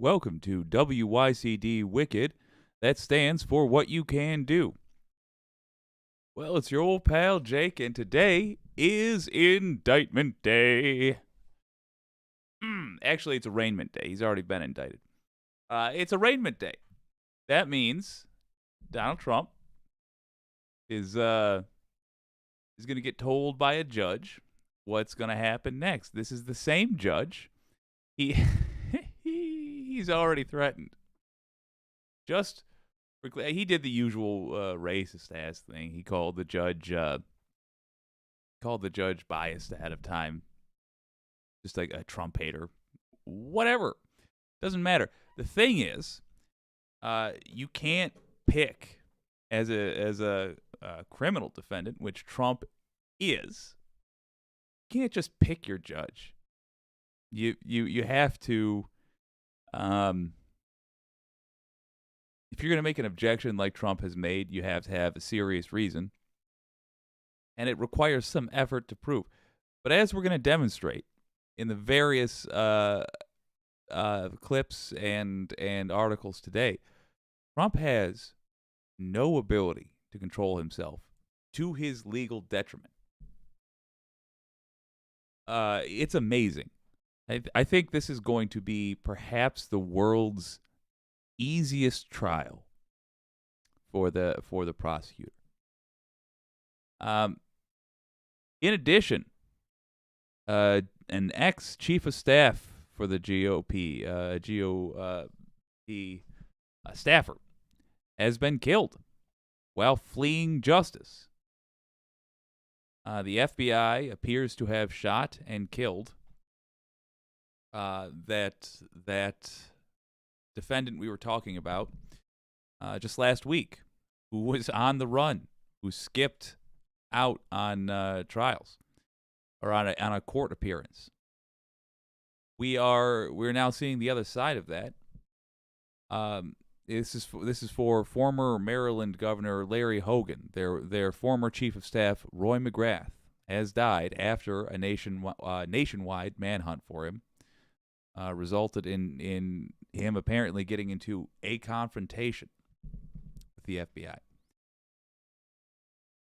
Welcome to WYCD Wicked. That stands for What You Can Do. Well, it's your old pal Jake, and today is Indictment Day. Actually, it's Arraignment Day. He's already been indicted. It's Arraignment Day. That means Donald Trump is going to get told by a judge what's going to happen next. This is the same judge. He's already threatened. He did the usual racist ass thing. He called the judge biased ahead of time, just like a Trump hater. Whatever, doesn't matter. The thing is, you can't pick as a criminal defendant, which Trump is. You can't just pick your judge. You have to. If you're going to make an objection like Trump has made, you have to have a serious reason, and it requires some effort to prove. But as we're going to demonstrate in the various clips and articles today, Trump has no ability to control himself to his legal detriment. It's amazing. I think this is going to be perhaps the world's easiest trial for the prosecutor. In addition, an ex-chief of staff for the GOP, staffer, has been killed while fleeing justice. The FBI appears to have shot and killed that defendant we were talking about just last week, who was on the run, who skipped out on trials or on a court appearance. We're now seeing the other side of that. This is for former Maryland Governor Larry Hogan. Their former chief of staff Roy McGrath has died after a nationwide manhunt for him resulted in him apparently getting into a confrontation with the FBI.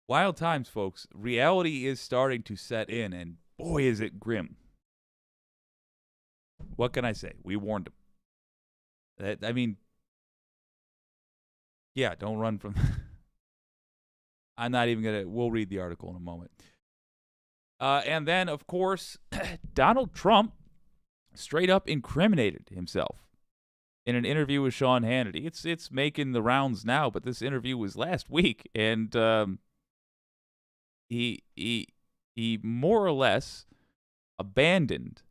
Wild times, folks. Reality is starting to set in, and boy, is it grim. What can I say? We warned him. Don't run from... I'm not even going to... We'll read the article in a moment. And then, of course, Donald Trump straight up incriminated himself in an interview with Sean Hannity. It's making the rounds now, but this interview was last week, and he more or less abandoned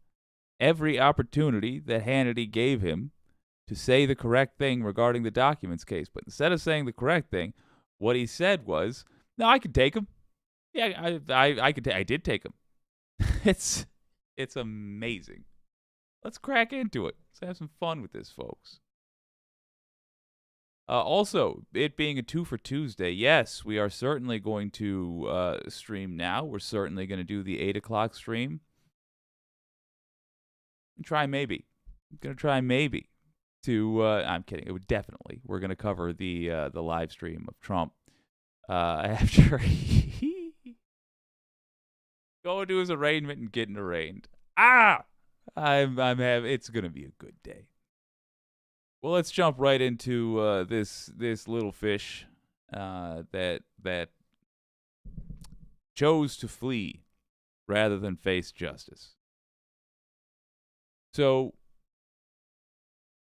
every opportunity that Hannity gave him to say the correct thing regarding the documents case. But instead of saying the correct thing, what he said was, "No, I could take him. Yeah, I did take him." It's amazing. Let's crack into it. Let's have some fun with this, folks. Also, it being a 2 for Tuesday, yes, we are certainly going to stream now. We're certainly going to do the 8 o'clock stream. I'm going to try maybe to, I'm kidding. It would definitely. We're going to cover the live stream of Trump after he go to his arraignment and getting arraigned. It's gonna be a good day. Well, let's jump right into this little fish that chose to flee rather than face justice. So,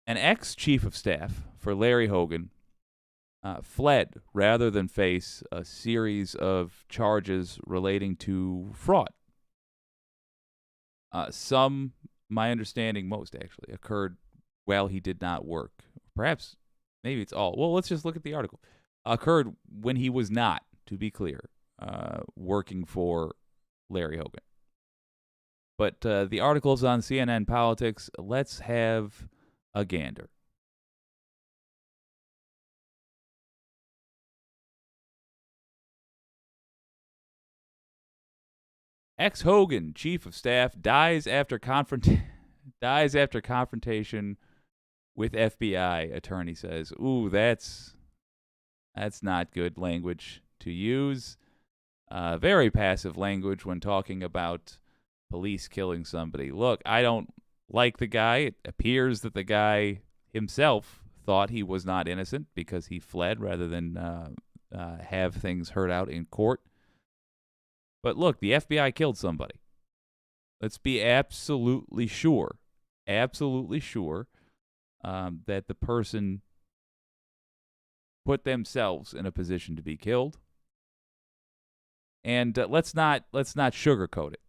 an ex-chief of staff for Larry Hogan fled rather than face a series of charges relating to fraud. Some, my understanding, most actually, occurred while he did not work. Perhaps, maybe it's all. Well, let's just look at the article. Occurred when he was not, to be clear, working for Larry Hogan. But the article's on CNN Politics. Let's have a gander. Ex-Hogan chief of staff dies after confrontation with FBI attorney says, ooh, that's not good language to use. Very passive language when talking about police killing somebody. Look, I don't like the guy. It appears that the guy himself thought he was not innocent because he fled rather than have things heard out in court. But look, the FBI killed somebody. Let's be absolutely sure that the person put themselves in a position to be killed. And let's not sugarcoat it,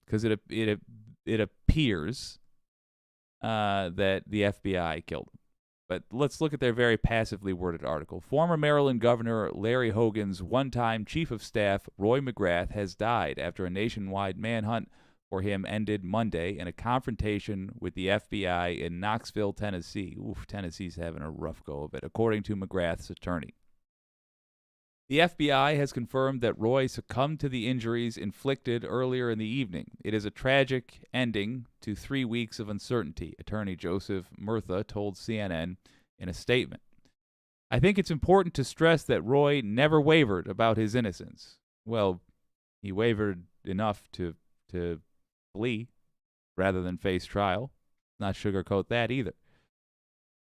because it appears that the FBI killed him. But let's look at their very passively worded article. Former Maryland Governor Larry Hogan's one-time chief of staff, Roy McGrath, has died after a nationwide manhunt for him ended Monday in a confrontation with the FBI in Knoxville, Tennessee. Oof, Tennessee's having a rough go of it, according to McGrath's attorney. The FBI has confirmed that Roy succumbed to the injuries inflicted earlier in the evening. It is a tragic ending to 3 weeks of uncertainty, Attorney Joseph Murtha told CNN in a statement. I think it's important to stress that Roy never wavered about his innocence. Well, he wavered enough to flee rather than face trial. Not sugarcoat that either.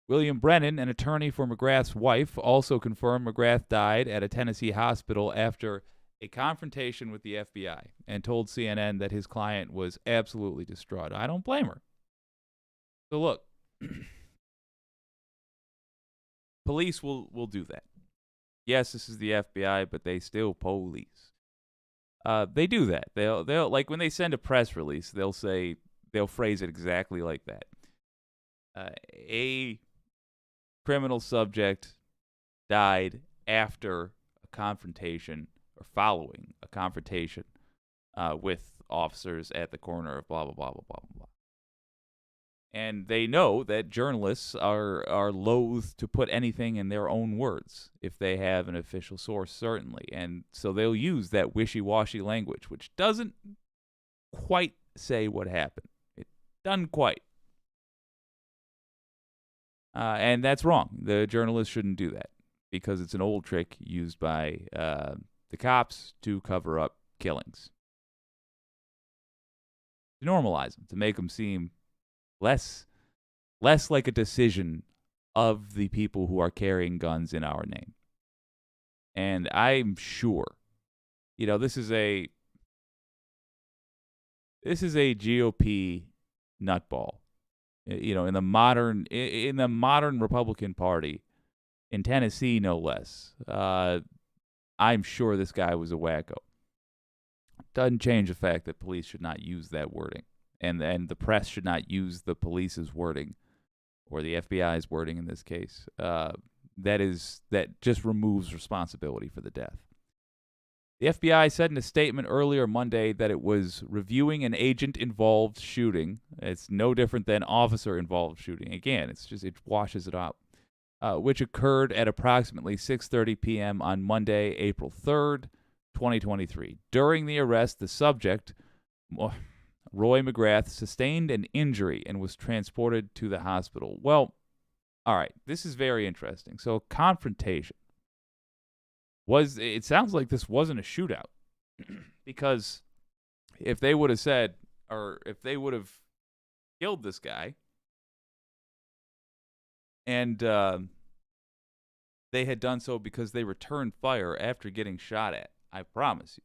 William Brennan, an attorney for McGrath's wife, also confirmed McGrath died at a Tennessee hospital after a confrontation with the FBI and told CNN that his client was absolutely distraught. I don't blame her. So look, police will do that. Yes, this is the FBI, but they still police. They do that. They'll like when they send a press release, they'll phrase it exactly like that. A criminal subject died after a confrontation or following a confrontation with officers at the corner of blah, blah, blah, blah, blah, blah. And they know that journalists are loath to put anything in their own words if they have an official source, certainly. And so they'll use that wishy-washy language, which doesn't quite say what happened. It doesn't quite. And that's wrong. The journalists shouldn't do that because it's an old trick used by the cops to cover up killings. To normalize them, to make them seem less like a decision of the people who are carrying guns in our name. And I'm sure, this is a GOP nutball. In the modern Republican Party, in Tennessee no less. I'm sure this guy was a wacko. Doesn't change the fact that police should not use that wording, and the press should not use the police's wording, or the FBI's wording in this case. That just removes responsibility for the death. The FBI said in a statement earlier Monday that it was reviewing an agent-involved shooting. It's no different than officer-involved shooting. Again, it washes it out, which occurred at approximately 6:30 p.m. on Monday, April 3rd, 2023. During the arrest, the subject, Roy McGrath, sustained an injury and was transported to the hospital. Well, all right, this is very interesting. So, confrontation. It sounds like this wasn't a shootout because if they would have said, or if they would have killed this guy and they had done so because they returned fire after getting shot at, I promise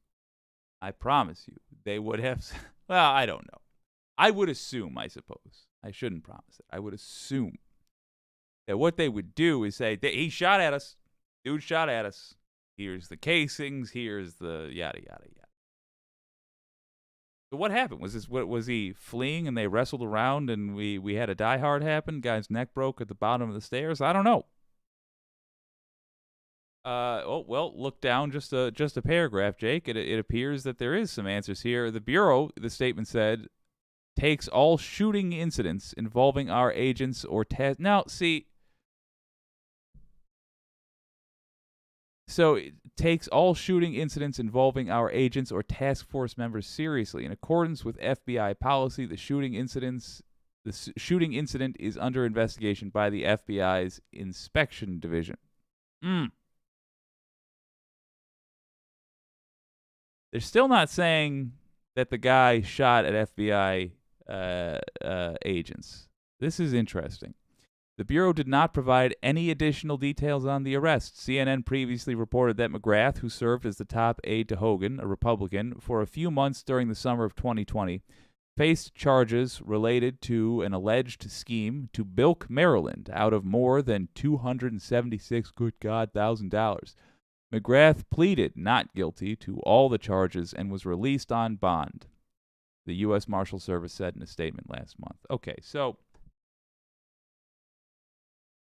you, they would have, well, I don't know. I would assume, I suppose. I shouldn't promise it. I would assume that what they would do is say, he shot at us. Dude shot at us. Here's the casings. Here's the yada, yada, yada. So what happened? Was he fleeing and they wrestled around and we had a Die Hard happen? Guy's neck broke at the bottom of the stairs? I don't know. Look down just a paragraph, Jake. It appears that there is some answers here. The Bureau, the statement said, takes all shooting incidents involving our agents or task. Now, see, so it takes all shooting incidents involving our agents or task force members seriously. In accordance with FBI policy, the shooting incidents The shooting incident is under investigation by the FBI's Inspection Division. They're still not saying that the guy shot at FBI agents. This is interesting. The Bureau did not provide any additional details on the arrest. CNN previously reported that McGrath, who served as the top aide to Hogan, a Republican, for a few months during the summer of 2020, faced charges related to an alleged scheme to bilk Maryland out of more than $276,000. McGrath pleaded not guilty to all the charges and was released on bond, the U.S. Marshal Service said in a statement last month. Okay, so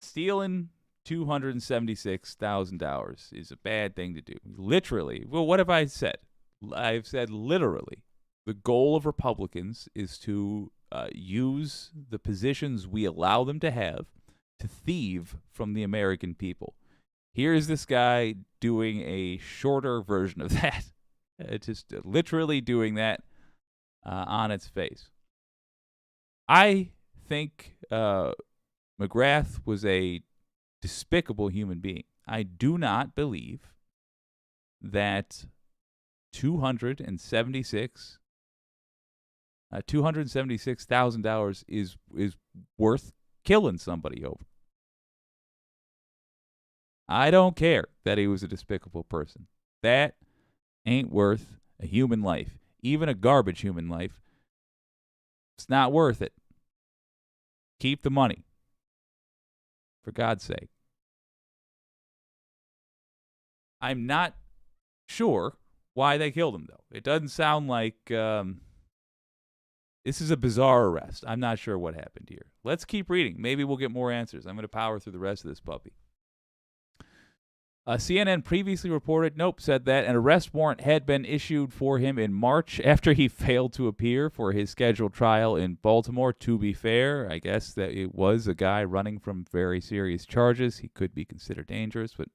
stealing $276,000 is a bad thing to do. Literally. Well, what have I said? I've said literally. The goal of Republicans is to use the positions we allow them to have to thieve from the American people. Here's this guy doing a shorter version of that. Just literally doing that on its face. I think McGrath was a despicable human being. I do not believe that $276,000 is worth killing somebody over. I don't care that he was a despicable person. That ain't worth a human life, even a garbage human life. It's not worth it. Keep the money, for God's sake. I'm not sure why they killed him, though. It doesn't sound like this is a bizarre arrest. I'm not sure what happened here. Let's keep reading. Maybe we'll get more answers. I'm going to power through the rest of this puppy. CNN previously said that an arrest warrant had been issued for him in March after he failed to appear for his scheduled trial in Baltimore. To be fair, I guess that it was a guy running from very serious charges. He could be considered dangerous, but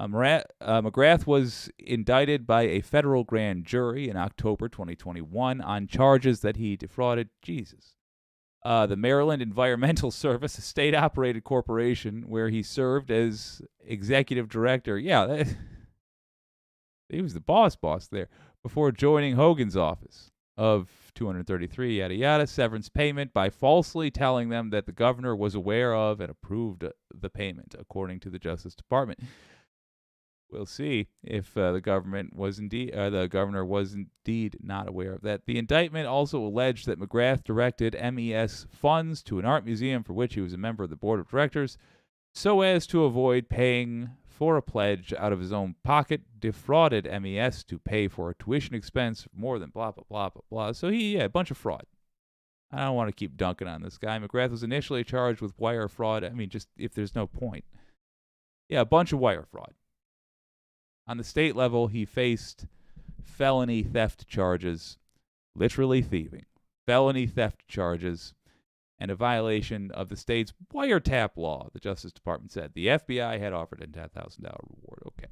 McGrath was indicted by a federal grand jury in October 2021 on charges that he defrauded the Maryland Environmental Service, a state-operated corporation where he served as executive director. Yeah, he was the boss there before joining Hogan's office of $233, yada, yada, severance payment by falsely telling them that the governor was aware of and approved the payment, according to the Justice Department. We'll see if the governor was indeed not aware of that. The indictment also alleged that McGrath directed MES funds to an art museum for which he was a member of the board of directors, so as to avoid paying for a pledge out of his own pocket, defrauded MES to pay for a tuition expense of more than blah, blah, blah, blah, blah. So a bunch of fraud. I don't want to keep dunking on this guy. McGrath was initially charged with wire fraud. I mean, just if there's no point. Yeah, a bunch of wire fraud. On the state level, he faced felony theft charges, literally thieving, felony theft charges, and a violation of the state's wiretap law, the Justice Department said. The FBI had offered a $10,000 reward. Okay.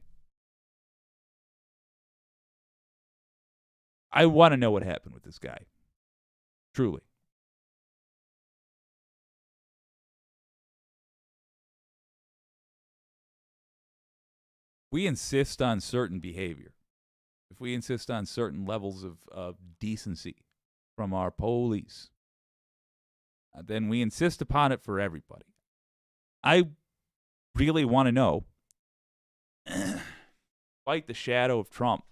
I want to know what happened with this guy. Truly. We insist on certain behavior, if we insist on certain levels of decency from our police, then we insist upon it for everybody. I really want to know, despite the shadow of Trump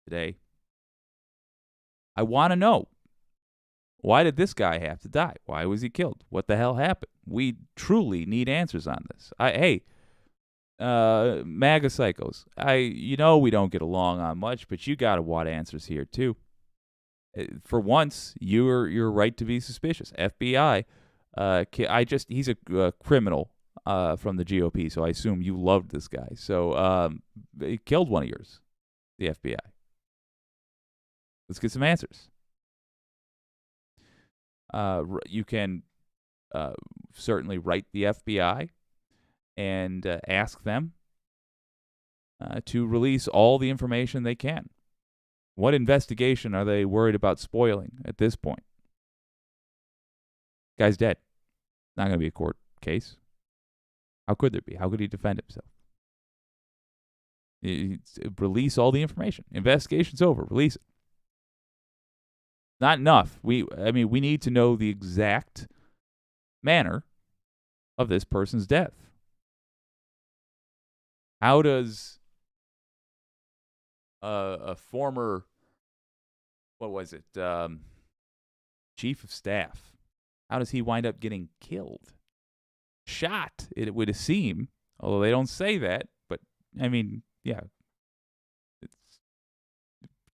today, I want to know, why did this guy have to die? Why was he killed? What the hell happened? We truly need answers on this. MAGA psychos, we don't get along on much, but you gotta want answers here too. For once, you're right to be suspicious. FBI, he's a criminal from the GOP, so I assume you loved this guy. So he killed one of yours, the FBI. Let's get some answers. You can certainly write the FBI and ask them to release all the information they can. What investigation are they worried about spoiling at this point? Guy's dead. Not going to be a court case. How could there be? How could he defend himself? Release all the information. Investigation's over. Release it. Not enough. We need to know the exact manner of this person's death. How does a former, chief of staff, how does he wind up getting killed? Shot, it would seem, although they don't say that, but yeah.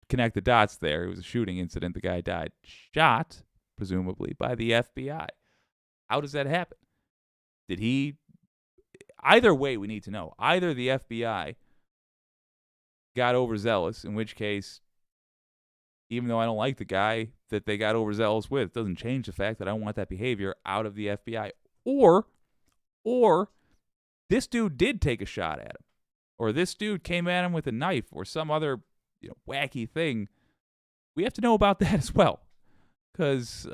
Connect the dots there. It was a shooting incident. The guy died. Shot, presumably, by the FBI. How does that happen? Did he... Either way, we need to know. Either the FBI got overzealous, in which case, even though I don't like the guy that they got overzealous with, it doesn't change the fact that I want that behavior out of the FBI. Or this dude did take a shot at him. Or this dude came at him with a knife or some other wacky thing. We have to know about that as well. Because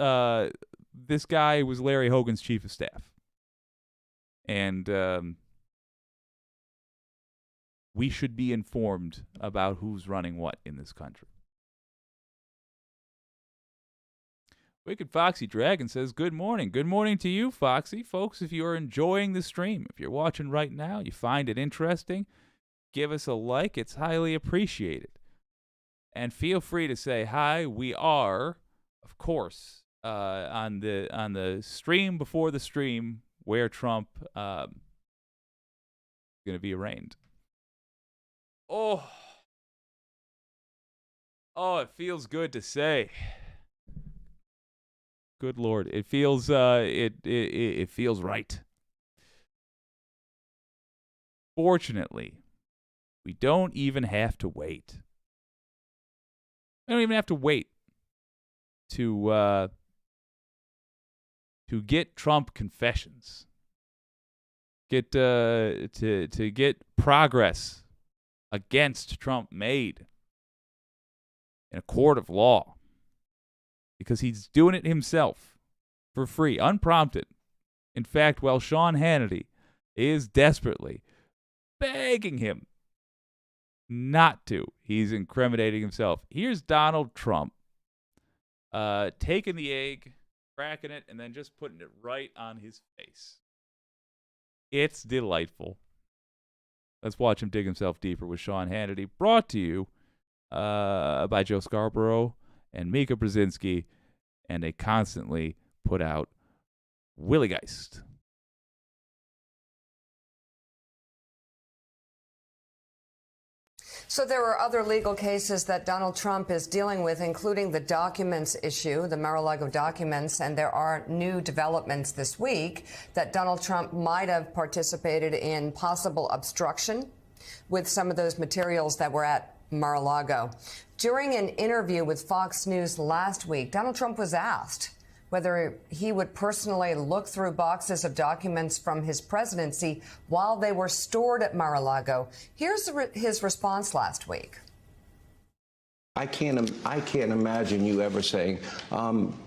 this guy was Larry Hogan's chief of staff. And we should be informed about who's running what in this country. Wicked Foxy Dragon says, good morning. Good morning to you, Foxy. Folks, if you are enjoying the stream, if you're watching right now, you find it interesting, give us a like. It's highly appreciated. And feel free to say hi. We are, of course, on the stream before the stream where Trump is going to be arraigned. Oh, it feels good to say. Good Lord, it feels it feels right. Fortunately, we don't even have to wait. We don't even have to wait to get Trump confessions. Get to get progress against Trump made in a court of law, because he's doing it himself for free, unprompted. In fact, while Sean Hannity is desperately begging him not to, he's incriminating himself. Here's Donald Trump taking the egg, cracking it, and then just putting it right on his face. It's delightful. Let's watch him dig himself deeper with Sean Hannity, brought to you by Joe Scarborough and Mika Brzezinski, and they constantly put out Willie Geist. So there are other legal cases that Donald Trump is dealing with, including the documents issue, the Mar-a-Lago documents, and there are new developments this week that Donald Trump might have participated in possible obstruction with some of those materials that were at Mar-a-Lago. During an interview with Fox News last week, Donald Trump was asked whether he would personally look through boxes of documents from his presidency while they were stored at Mar-a-Lago. Here's his response last week. I can't imagine you ever saying,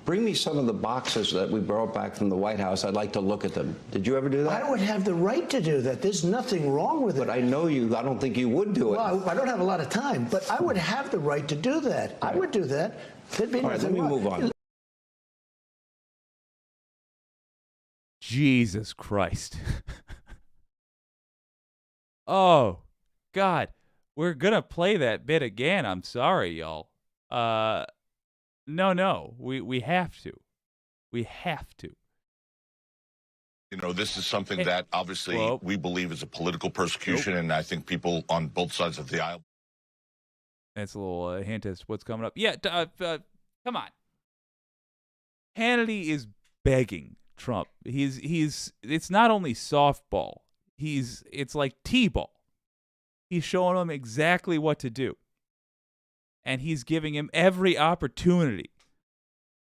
bring me some of the boxes that we brought back from the White House. I'd like to look at them. Did you ever do that? I would have the right to do that. There's nothing wrong with it. But I know you. I don't think you would do it. Well, I don't have a lot of time, but I would have the right to do that. Right. I would do that. There'd be nothing wrong. Let me move on. Jesus Christ. Oh, God. We're going to play that bit again. I'm sorry, y'all. No. We have to. We have to. You know, this is something that obviously we believe is a political persecution, and I think people on both sides of the aisle. That's a little hint as to what's coming up. Yeah, come on. Hannity is begging Trump. It's not only softball. It's like T-ball. He's showing him exactly what to do. And he's giving him every opportunity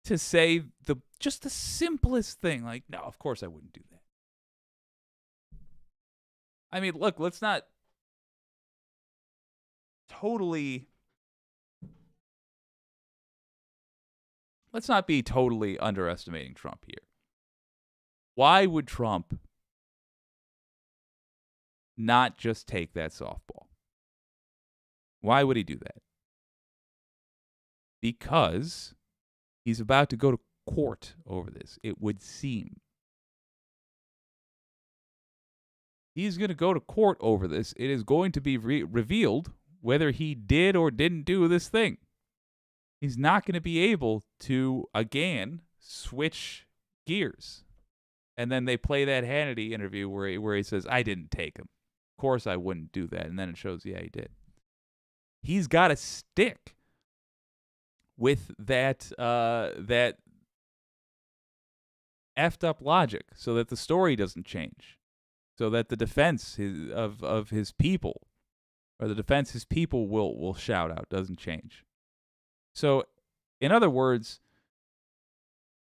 to say just the simplest thing. Like, no, of course I wouldn't do that. I mean, look, let's not be totally underestimating Trump here. Why would Trump not just take that softball? Why would he do that? Because he's about to go to court over this, it would seem. He's going to go to court over this. It is going to be revealed whether he did or didn't do this thing. He's not going to be able to, again, switch gears. And then they play that Hannity interview where he says, I didn't take him. Of course I wouldn't do that. And then it shows, yeah, he did. He's got to stick with that effed up logic so that the story doesn't change, so that the defense of his people, or the defense his people will shout out, doesn't change. So, in other words,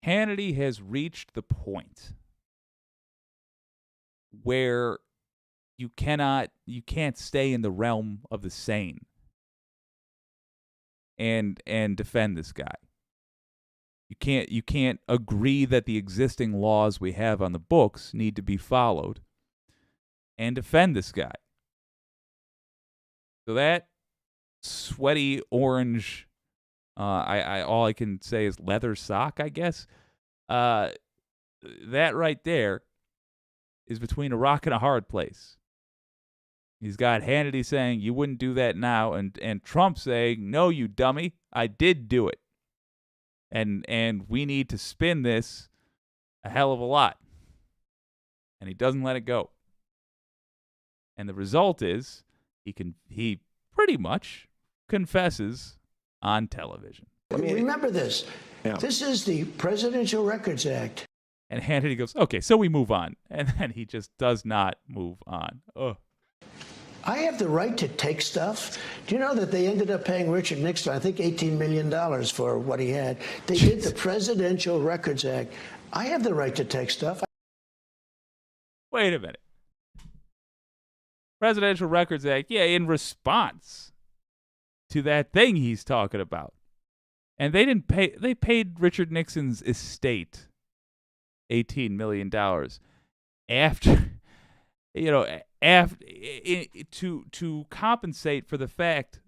Hannity has reached the point where you can't stay in the realm of the sane and defend this guy. You can't agree that the existing laws we have on the books need to be followed and defend this guy. So that sweaty orange, all I can say is leather sock, I guess. That right there is between a rock and a hard place. He's got Hannity saying, you wouldn't do that now, and Trump saying, no, you dummy, I did do it. And we need to spin this a hell of a lot. And he doesn't let it go. And the result is he pretty much confesses on television. Remember this. Yeah. This is the Presidential Records Act. And Hannity goes, okay, so we move on. And then he just does not move on. Ugh. I have the right to take stuff. Do you know that they ended up paying Richard Nixon, I think, $18 million for what he had? They did the Presidential Records Act. I have the right to take stuff. Wait a minute. Presidential Records Act, yeah, in response to that thing he's talking about. And they didn't pay, they paid Richard Nixon's estate $18 million after, to compensate for the fact,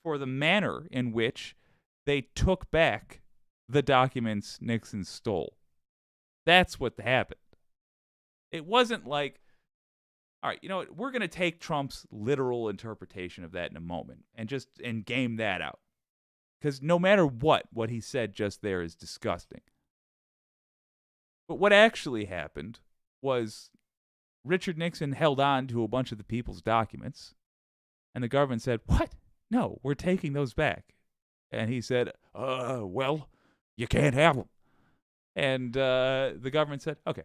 for the manner in which they took back the documents Nixon stole. That's what happened. It wasn't like, all right, you know what, we're going to take Trump's literal interpretation of that in a moment and game that out. Because no matter what he said just there is disgusting. But what actually happened was Richard Nixon held on to a bunch of the people's documents, and the government said, what? No, we're taking those back. And he said, well, you can't have them. And the government said, okay,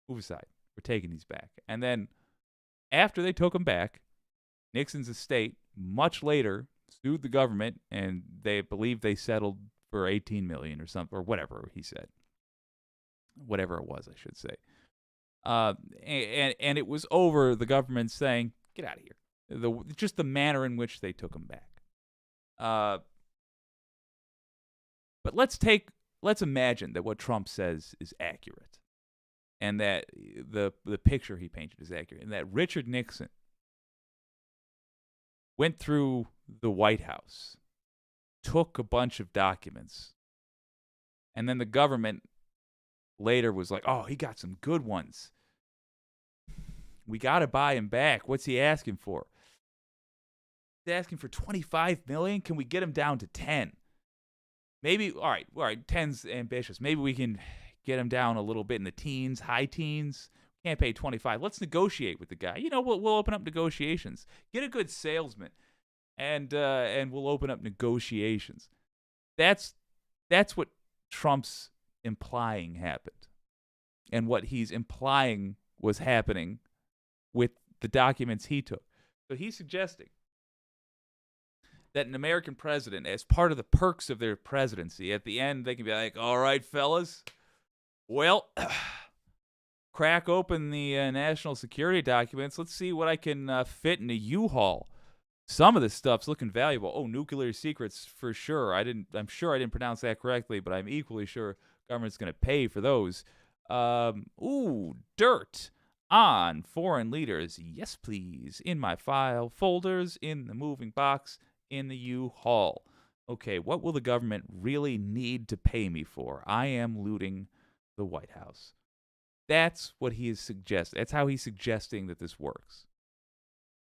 move aside. We're taking these back. And then after they took them back, Nixon's estate, much later, sued the government, and they believe they settled for $18 million or something, or whatever he said. Whatever it was, I should say. And it was over the government saying, get out of here. Just the manner in which they took them back. But let's imagine that what Trump says is accurate, and that the picture he painted is accurate, and that Richard Nixon went through the White House, took a bunch of documents, and then the government later was like, oh, he got some good ones. We got to buy him back. What's he asking for? He's asking for $25 million. Can we get him down to 10? Maybe, all right, 10's ambitious. Maybe we can get him down a little bit in the teens, high teens. Can't pay 25. Let's negotiate with the guy. We'll open up negotiations. Get a good salesman, and we'll open up negotiations. That's what Trump's implying happened, and what he's implying was happening with the documents he took. So he's suggesting that an American president, as part of the perks of their presidency, at the end they can be like, all right, fellas, well, crack open the national security documents. Let's see what I can fit in a U-Haul. Some of this stuff's looking valuable. Oh, nuclear secrets for sure. I'm sure I didn't pronounce that correctly, but I'm equally sure government's going to pay for those. Dirt on foreign leaders. Yes, please. In my file folders, in the moving box, in the U-Haul. Okay, what will the government really need to pay me for? I am looting the White House. That's what he is suggesting. That's how he's suggesting that this works.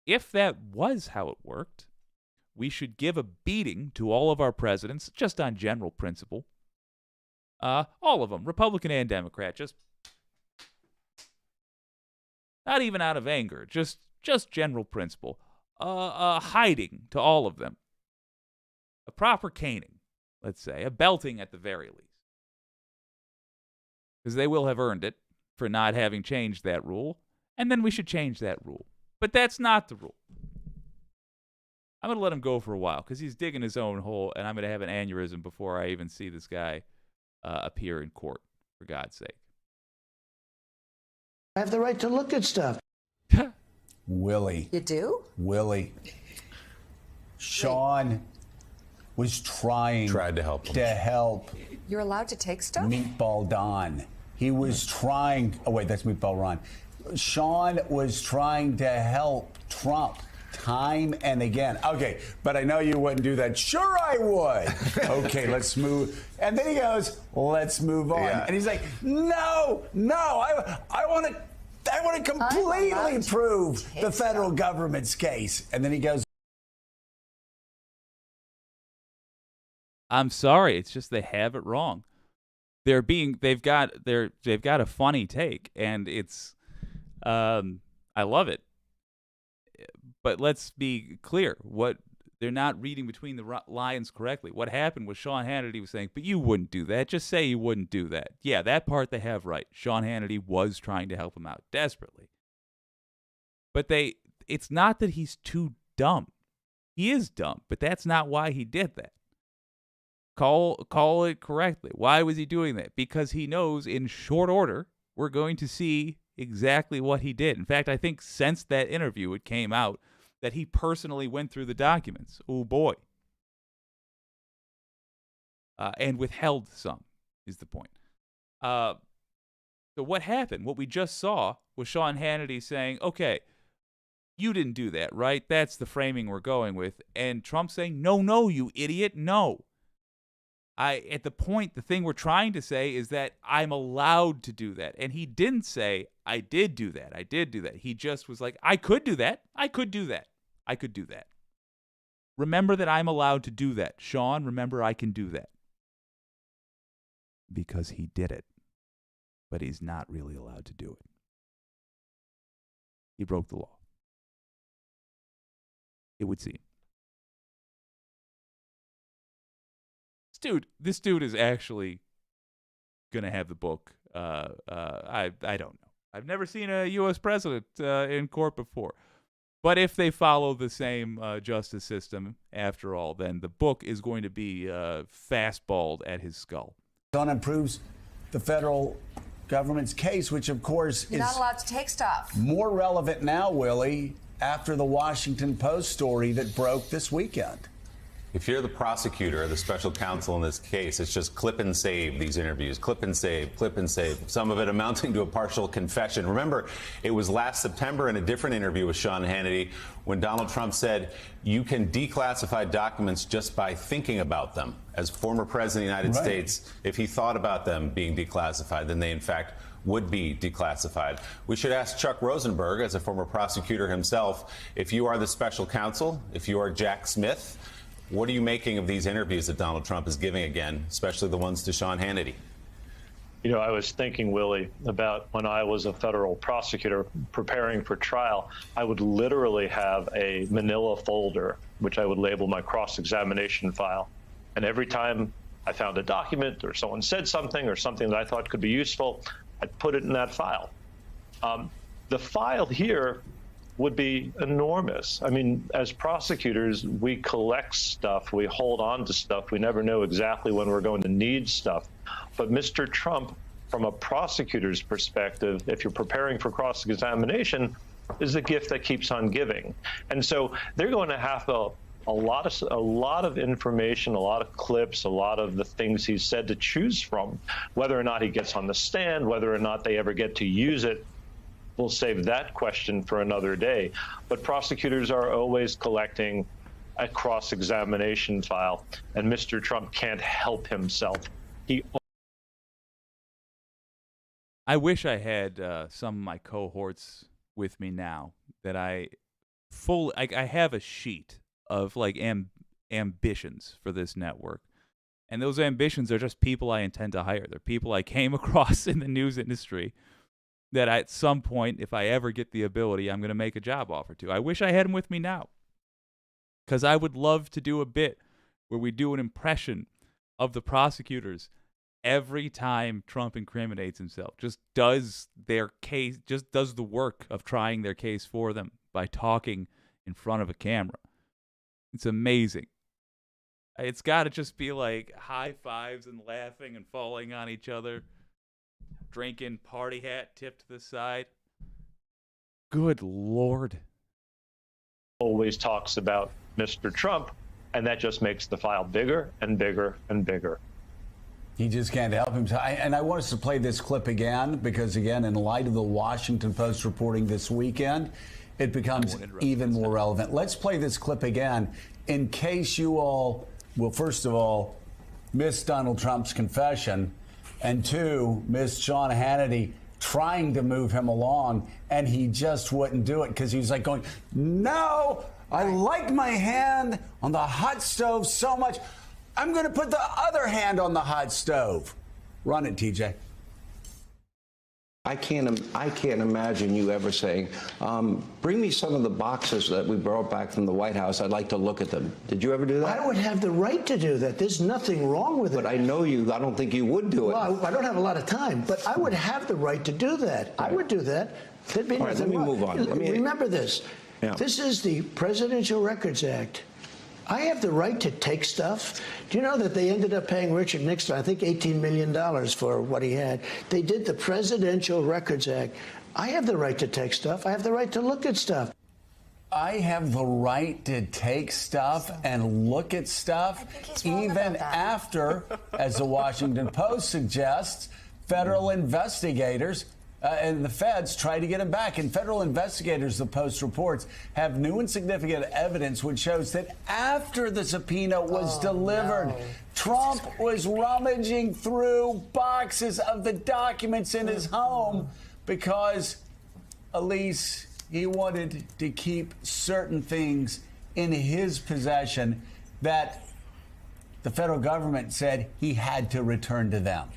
If that was how it worked, we should give a beating to all of our presidents, just on general principle. All of them, Republican and Democrat, just not even out of anger, just general principle. Hiding to all of them. A proper caning, let's say, a belting at the very least. Because they will have earned it for not having changed that rule, and then we should change that rule. But that's not the rule. I'm going to let him go for a while because he's digging his own hole, and I'm going to have an aneurysm before I even see this guy appear in court, for God's sake. I have the right to look at stuff. Willie. You do? Willie. Sean was tried to help You're allowed to take stuff? Meatball Don. He was trying. Oh, wait, that's Meatball Ron. Sean was trying to help Trump time and again. Okay, but I know you wouldn't do that. Sure, I would. Okay, let's move. And then he goes, let's move on. Yeah. And he's like, no, I want to completely prove the federal government's case. And then he goes, I'm sorry, it's just they have it wrong. They've got a funny take, and it's I love it. But let's be clear, they're not reading between the lines correctly. What happened was Sean Hannity was saying, but you wouldn't do that. Just say you wouldn't do that. Yeah, that part they have right. Sean Hannity was trying to help him out desperately. But it's not that he's too dumb. He is dumb, but that's not why he did that. Call it correctly. Why was he doing that? Because he knows in short order we're going to see exactly what he did. In fact, I think since that interview it came out that he personally went through the documents. Oh boy. And withheld some is the point. So what happened? What we just saw was Sean Hannity saying, okay, you didn't do that, right? That's the framing we're going with. And Trump saying, no, you idiot, no. At the point, the thing we're trying to say is that I'm allowed to do that. And he didn't say, I did do that. He just was like, I could do that. Remember that I'm allowed to do that. Sean, remember I can do that. Because he did it. But he's not really allowed to do it. He broke the law. It would seem. This dude is actually gonna have the book. I don't know. I've never seen a U.S. president in court before. But if they follow the same justice system, after all, then the book is going to be fastballed at his skull. Don improves the federal government's case, which of course You're not allowed to take stuff. More relevant now, Willie, after the Washington Post story that broke this weekend. If you're the prosecutor or the special counsel in this case, it's just clip and save these interviews, clip and save, some of it amounting to a partial confession. Remember, it was last September in a different interview with Sean Hannity when Donald Trump said you can declassify documents just by thinking about them. As former president of the United States, if he thought about them being declassified, then they in fact would be declassified. We should ask Chuck Rosenberg, as a former prosecutor himself, if you are the special counsel, if you are Jack Smith, what are you making of these interviews that Donald Trump is giving again, especially the ones to Sean Hannity? You know, I was thinking, Willie, about when I was a federal prosecutor preparing for trial, I would literally have a manila folder, which I would label my cross-examination file. And every time I found a document or someone said something or something that I thought could be useful, I'd put it in that file. The file here would be enormous. I mean, as prosecutors, we collect stuff, we hold on to stuff, we never know exactly when we're going to need stuff. But Mr. Trump, from a prosecutor's perspective, if you're preparing for cross-examination, is a gift that keeps on giving. And so they're going to have to a lot of information, a lot of clips, a lot of the things he's said to choose from. Whether or not he gets on the stand, whether or not they ever get to use it, we'll save that question for another day. But prosecutors are always collecting a cross-examination file, and Mr. Trump can't help himself. I wish I had some of my cohorts with me now that I have a sheet of like ambitions for this network. And those ambitions are just people I intend to hire. They're people I came across in the news industry that at some point, if I ever get the ability, I'm going to make a job offer to. I wish I had them with me now, because I would love to do a bit where we do an impression of the prosecutors every time Trump incriminates himself, just does their case, just does the work of trying their case for them by talking in front of a camera. It's amazing. It's got to just be like high fives and laughing and falling on each other, drinking, party hat tipped to the side. Good Lord. Always talks about Mr. Trump, and that just makes the file bigger and bigger and bigger. He just can't help himself. And I want us to play this clip again because, again, in light of the Washington Post reporting this weekend, it becomes even more relevant. Let's play this clip again in case you all, well, first of all, missed Donald Trump's confession, and two, missed Sean Hannity trying to move him along, and he just wouldn't do it because he was like going, no, I like my hand on the hot stove so much, I'm going to put the other hand on the hot stove. Run it, TJ. I can't imagine you ever saying, bring me some of the boxes that we brought back from the White House. I'd like to look at them. Did you ever do that? I would have the right to do that. There's nothing wrong with it. But I know you. I don't think you would do it. Well, I don't have a lot of time, but I would have the right to do that. I would do that. There'd be nothing wrong. Let me move on. Remember this. Yeah. This is the Presidential Records Act. I have the right to take stuff. Do you know that they ended up paying Richard Nixon, I think, $18 million for what he had? They did the Presidential Records Act. I have the right to take stuff. I have the right to look at stuff. I have the right to take stuff and look at stuff, even after, as the Washington Post suggests, federal investigators and the feds try to get him back. And federal investigators, the Post reports, have new and significant evidence which shows that after the subpoena was delivered, Trump was rummaging through boxes of the documents in his home because, Elise, he wanted to keep certain things in his possession that the federal government said he had to return to them.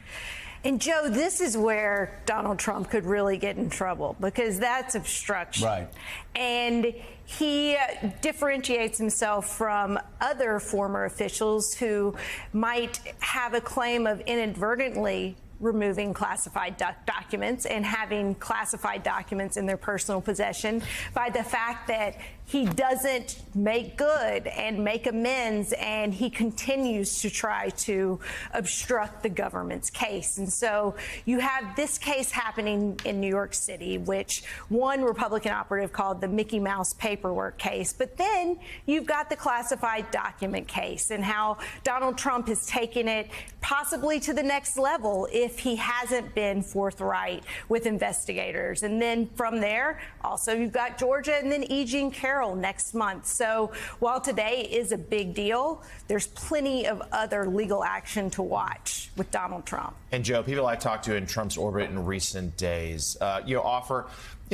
And, Joe, this is where Donald Trump could really get in trouble because that's obstruction. Right. And he differentiates himself from other former officials who might have a claim of inadvertently removing classified documents and having classified documents in their personal possession by the fact that he doesn't make good and make amends, and he continues to try to obstruct the government's case. And so you have this case happening in New York City, which one Republican operative called the Mickey Mouse paperwork case. But then you've got the classified document case and how Donald Trump has taken it possibly to the next level if he hasn't been forthright with investigators. And then from there, also you've got Georgia and then E. Jean Carroll next month. So while today is a big deal, there's plenty of other legal action to watch with Donald Trump. And Joe, people I've talked to in Trump's orbit in recent days, offer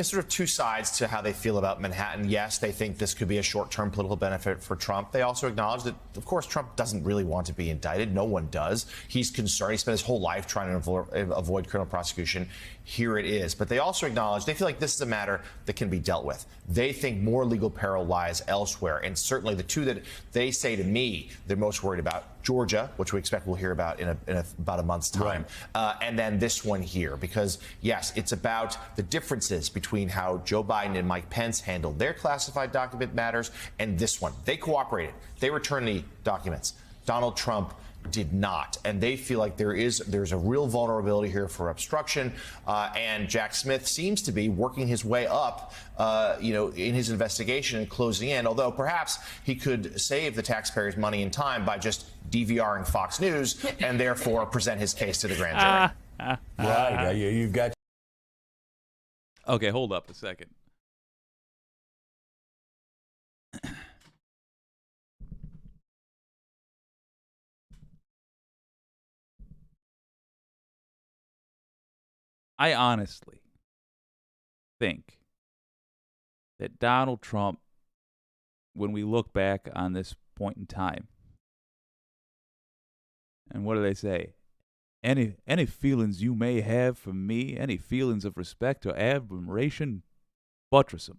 sort of two sides to how they feel about Manhattan. Yes, they think this could be a short-term political benefit for Trump. They also acknowledge that, of course, Trump doesn't really want to be indicted. No one does. He's concerned. He spent his whole life trying to avoid criminal prosecution. Here it is. But they also acknowledge they feel like this is a matter that can be dealt with. They think more legal peril lies elsewhere. And certainly the two that they say to me they're most worried about, Georgia, which we expect we'll hear about in about a month's time, right. And then this one here, because, yes, it's about the differences between how Joe Biden and Mike Pence handled their classified document matters and this one. They cooperated. They returned the documents. Donald Trump did not, and they feel like there's a real vulnerability here for obstruction. And Jack Smith seems to be working his way up, in his investigation and closing in. Although perhaps he could save the taxpayers' money and time by just DVRing Fox News and therefore present his case to the grand jury. Right, you've got. Okay, hold up a second. I honestly think that Donald Trump, when we look back on this point in time, and what do they say? Any feelings you may have for me, any feelings of respect or admiration, buttress them.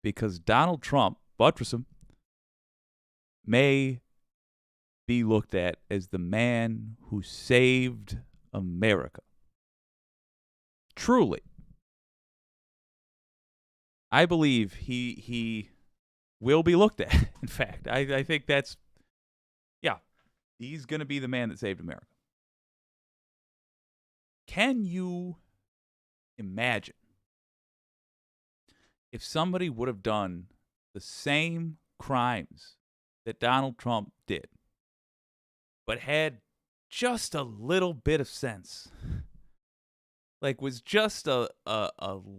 Because Donald Trump, buttress him, may be looked at as the man who saved America. Truly. I believe he will be looked at. In fact, I think that's, he's going to be the man that saved America. Can you imagine if somebody would have done the same crimes that Donald Trump did, but had just a little bit of sense? Like, was just a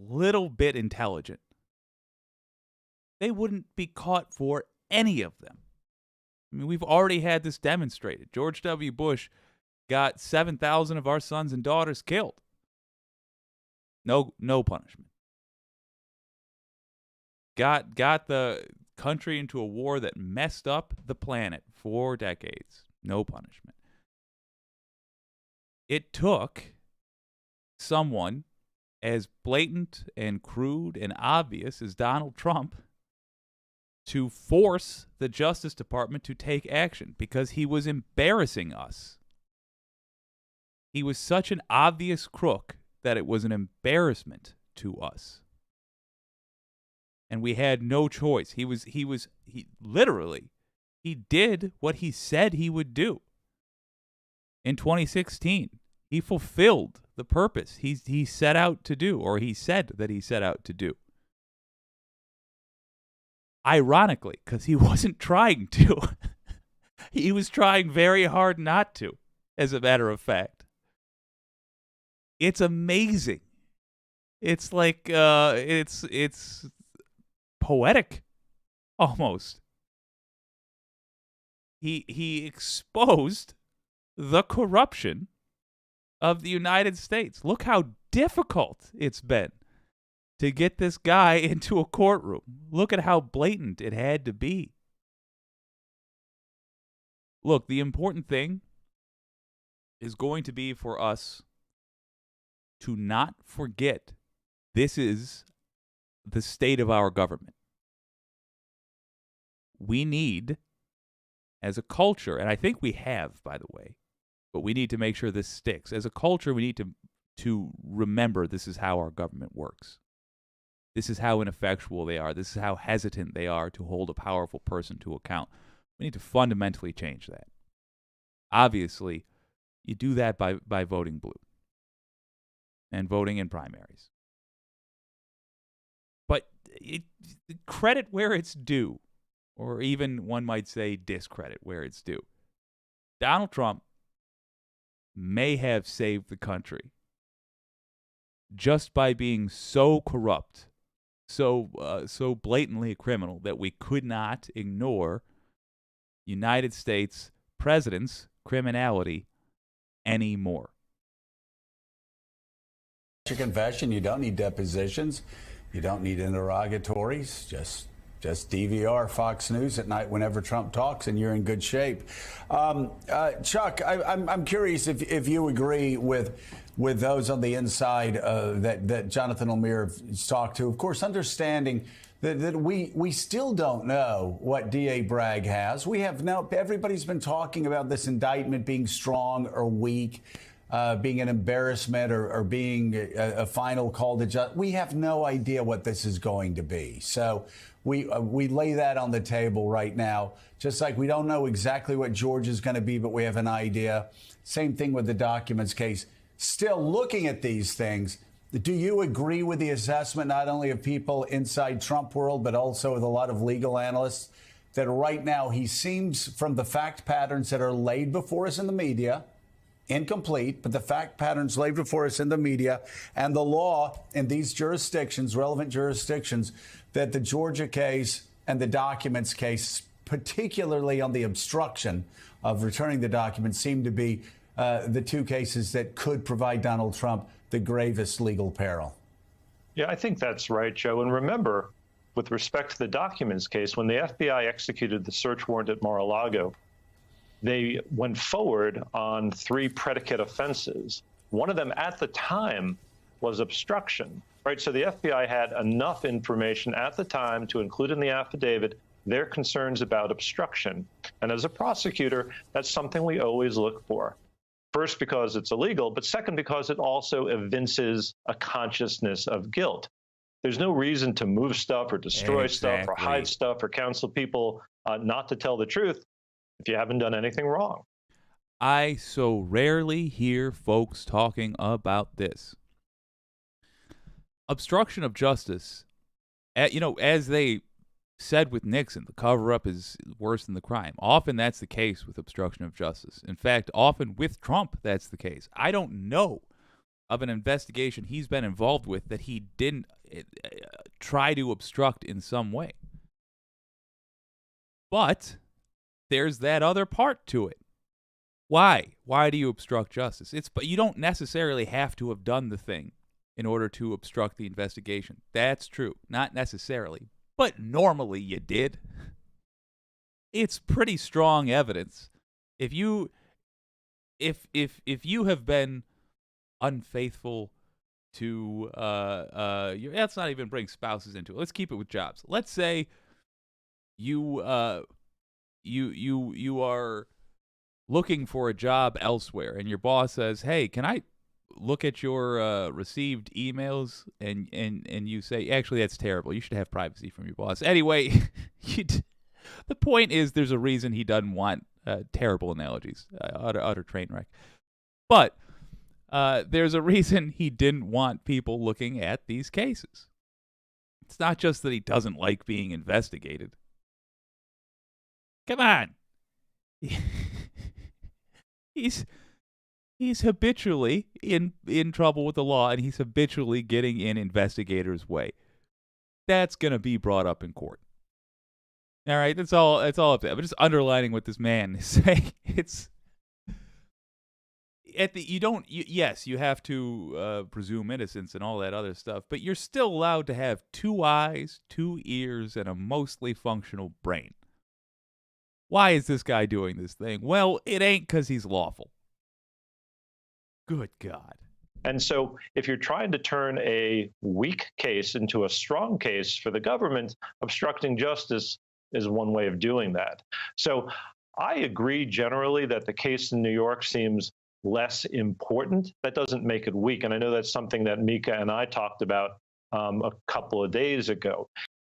little bit intelligent, they wouldn't be caught for any of them. I mean, we've already had this demonstrated. George W. Bush got 7,000 of our sons and daughters killed. No punishment. Got the country into a war that messed up the planet for decades. No punishment. It took someone as blatant and crude and obvious as Donald Trump to force the Justice Department to take action because he was embarrassing us. He was such an obvious crook that it was an embarrassment to us. And we had no choice. He literally did what he said he would do. In 2016, he fulfilled the purpose he set out to do, or he said that he set out to do. Ironically, because he wasn't trying to. He was trying very hard not to, as a matter of fact. It's amazing. It's like, it's poetic, almost. He exposed the corruption of the United States. Look how difficult it's been to get this guy into a courtroom. Look at how blatant it had to be. Look, the important thing is going to be for us to not forget this is the state of our government. We need, as a culture, and I think we have, by the way, but we need to make sure this sticks. As a culture, we need to remember this is how our government works. This is how ineffectual they are. This is how hesitant they are to hold a powerful person to account. We need to fundamentally change that. Obviously, you do that by voting blue and voting in primaries. But credit where it's due, or even one might say discredit where it's due. Donald Trump may have saved the country just by being so corrupt, so blatantly a criminal that we could not ignore United States president's criminality anymore. Your confession, you don't need depositions, you don't need interrogatories, just DVR Fox News at night whenever Trump talks, and you're in good shape. Chuck, I'm curious if you agree with those on the inside that Jonathan O'Meara talked to. Of course, understanding that we still don't know what D.A. Bragg has. We have now, everybody's been talking about this indictment being strong or weak. being an embarrassment or being a final call to justice. We have no idea what this is going to be. So we lay that on the table right now, just like we don't know exactly what Georgia's going to be, but we have an idea. Same thing with the documents case. Still looking at these things, do you agree with the assessment not only of people inside Trump world, but also with a lot of legal analysts, that right now he seems, from the fact patterns that are laid before us in the media, incomplete, but the fact patterns laid before us in the media and the law in these jurisdictions, relevant jurisdictions, that the Georgia case and the documents case, particularly on the obstruction of returning the documents, seem to be the two cases that could provide Donald Trump the gravest legal peril. Yeah, I think that's right, Joe. And remember, with respect to the documents case, when the FBI executed the search warrant at Mar-a-Lago, they went forward on 3 predicate offenses. One of them at the time was obstruction, right? So the FBI had enough information at the time to include in the affidavit their concerns about obstruction. And as a prosecutor, that's something we always look for. First, because it's illegal, but second, because it also evinces a consciousness of guilt. There's no reason to move stuff or destroy stuff or hide stuff or counsel people not to tell the truth if you haven't done anything wrong. I so rarely hear folks talking about this. Obstruction of justice, as they said with Nixon, the cover-up is worse than the crime. Often that's the case with obstruction of justice. In fact, often with Trump, that's the case. I don't know of an investigation he's been involved with that he didn't try to obstruct in some way. But there's that other part to it. Why? Why do you obstruct justice? But you don't necessarily have to have done the thing in order to obstruct the investigation. That's true. Not necessarily. But normally you did. It's pretty strong evidence. If you have been unfaithful to let's not even bring spouses into it. Let's keep it with jobs. Let's say you are looking for a job elsewhere, and your boss says, "Hey, can I look at your received emails?" And you say, "Actually, that's terrible. You should have privacy from your boss." Anyway, the point is, there's a reason he doesn't want terrible analogies, utter train wreck. But there's a reason he didn't want people looking at these cases. It's not just that he doesn't like being investigated. Come on. He's habitually in trouble with the law, and he's habitually getting in investigators' way. That's going to be brought up in court. All right, that's all up there. I'm just underlining what this man is saying. It's yes, you have to presume innocence and all that other stuff, but you're still allowed to have 2 eyes, 2 ears, and a mostly functional brain. Why is this guy doing this thing? Well, it ain't because he's lawful. Good God. And so if you're trying to turn a weak case into a strong case for the government, obstructing justice is one way of doing that. So I agree generally that the case in New York seems less important. That doesn't make it weak. And I know that's something that Mika and I talked about a couple of days ago.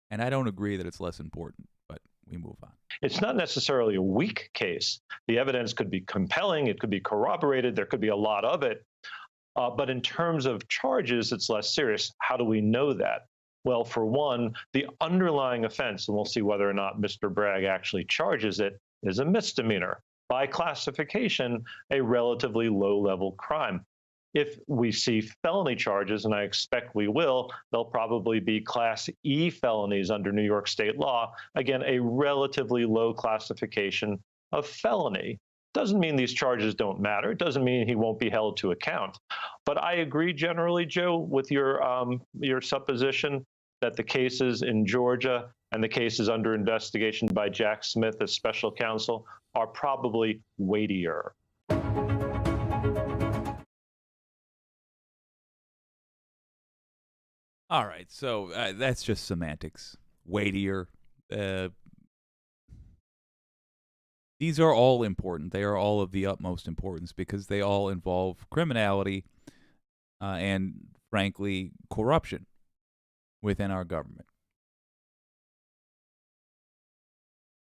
And I don't agree that it's less important, but we move on. It's not necessarily a weak case. The evidence could be compelling. It could be corroborated. There could be a lot of it. But in terms of charges, it's less serious. How do we know that? Well, for one, the underlying offense, and we'll see whether or not Mr. Bragg actually charges it, is a misdemeanor. By classification, a relatively low-level crime. If we see felony charges, and I expect we will, they'll probably be Class E felonies under New York state law. Again, a relatively low classification of felony. Doesn't mean these charges don't matter. It doesn't mean he won't be held to account. But I agree generally, Joe, with your supposition that the cases in Georgia and the cases under investigation by Jack Smith as special counsel are probably weightier. All right, so that's just semantics. Weightier. These are all important. They are all of the utmost importance because they all involve criminality and, frankly, corruption within our government.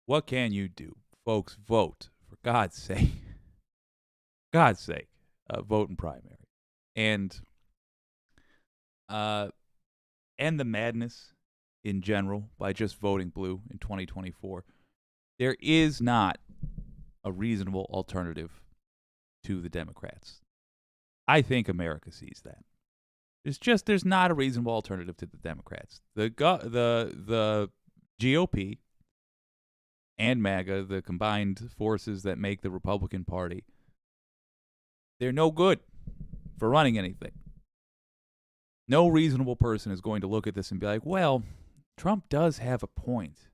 What can you do? Folks, vote. For God's sake. God's sake. Vote in primary. And the madness in general by just voting blue in 2024. There is not a reasonable alternative to the Democrats. I think America sees that. There's not a reasonable alternative to the Democrats. The GOP and MAGA, the combined forces that make the Republican Party, they're no good for running anything. No reasonable person is going to look at this and be like, well, Trump does have a point.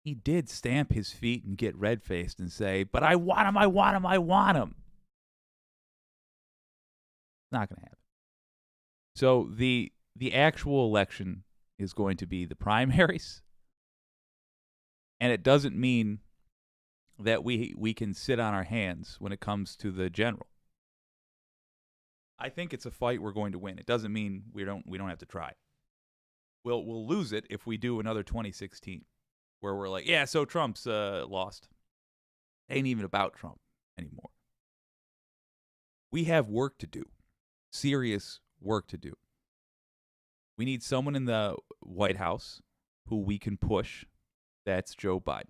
He did stamp his feet and get red-faced and say, but I want him, I want him, I want him. Not going to happen. So the actual election is going to be the primaries. And it doesn't mean that we can sit on our hands when it comes to the general. I think it's a fight we're going to win. It doesn't mean we don't have to try. We'll lose it if we do another 2016, where we're like, yeah, so Trump's lost. It ain't even about Trump anymore. We have work to do, serious work to do. We need someone in the White House who we can push. That's Joe Biden.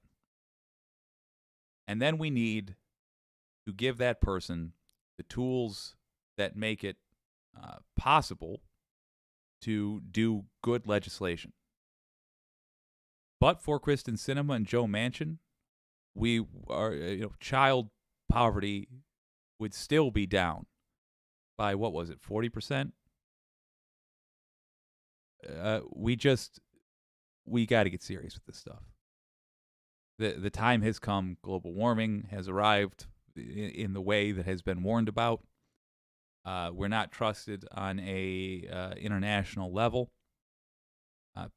And then we need to give that person the tools that make it possible to do good legislation. But for Kristen Sinema and Joe Manchin, we are, child poverty would still be down by, 40%? We got to get serious with this stuff. The time has come. Global warming has arrived in the way that has been warned about. We're not trusted on a international level.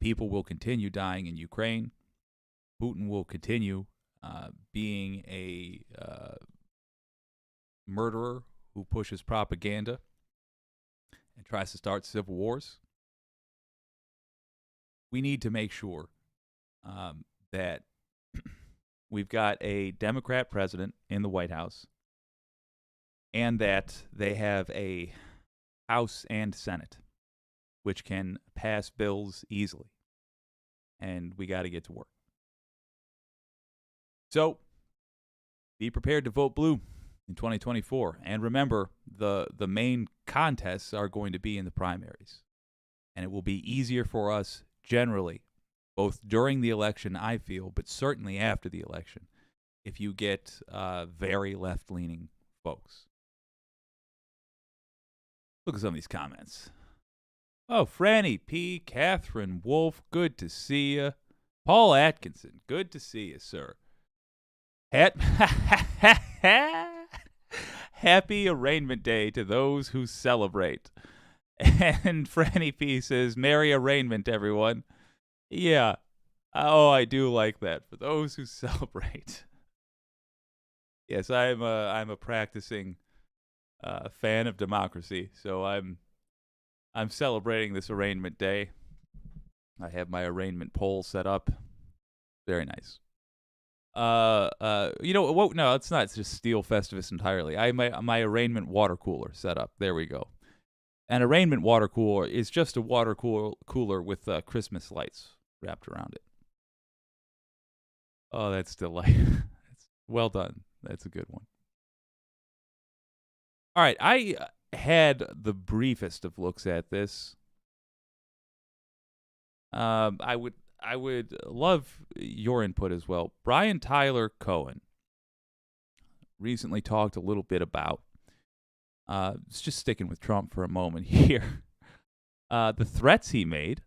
People will continue dying in Ukraine. Putin will continue being a murderer who pushes propaganda and tries to start civil wars. We need to make sure that we've got a Democrat president in the White House and that they have a House and Senate which can pass bills easily. And we got to get to work. So, be prepared to vote blue in 2024. And remember, the main contests are going to be in the primaries. And it will be easier for us generally, both during the election, I feel, but certainly after the election, if you get very left-leaning folks. Look at some of these comments. Oh, Franny P., Catherine Wolf, good to see you. Paul Atkinson, good to see you, sir. Happy Arraignment Day to those who celebrate. And Franny P. says, Merry Arraignment, everyone. Yeah. Oh, I do like that. For those who celebrate. Yes, I'm a practicing fan of democracy, so I'm celebrating this Arraignment Day. I have my arraignment poll set up. Very nice. No, it's not just Steel Festivus entirely. I have my arraignment water cooler set up. There we go. An arraignment water cooler is just a water cooler with Christmas lights wrapped around it. Oh, that's delightful. Well done. That's a good one. All right, I had the briefest of looks at this. I would love your input as well. Brian Tyler Cohen recently talked a little bit about, it's just sticking with Trump for a moment here, the threats he made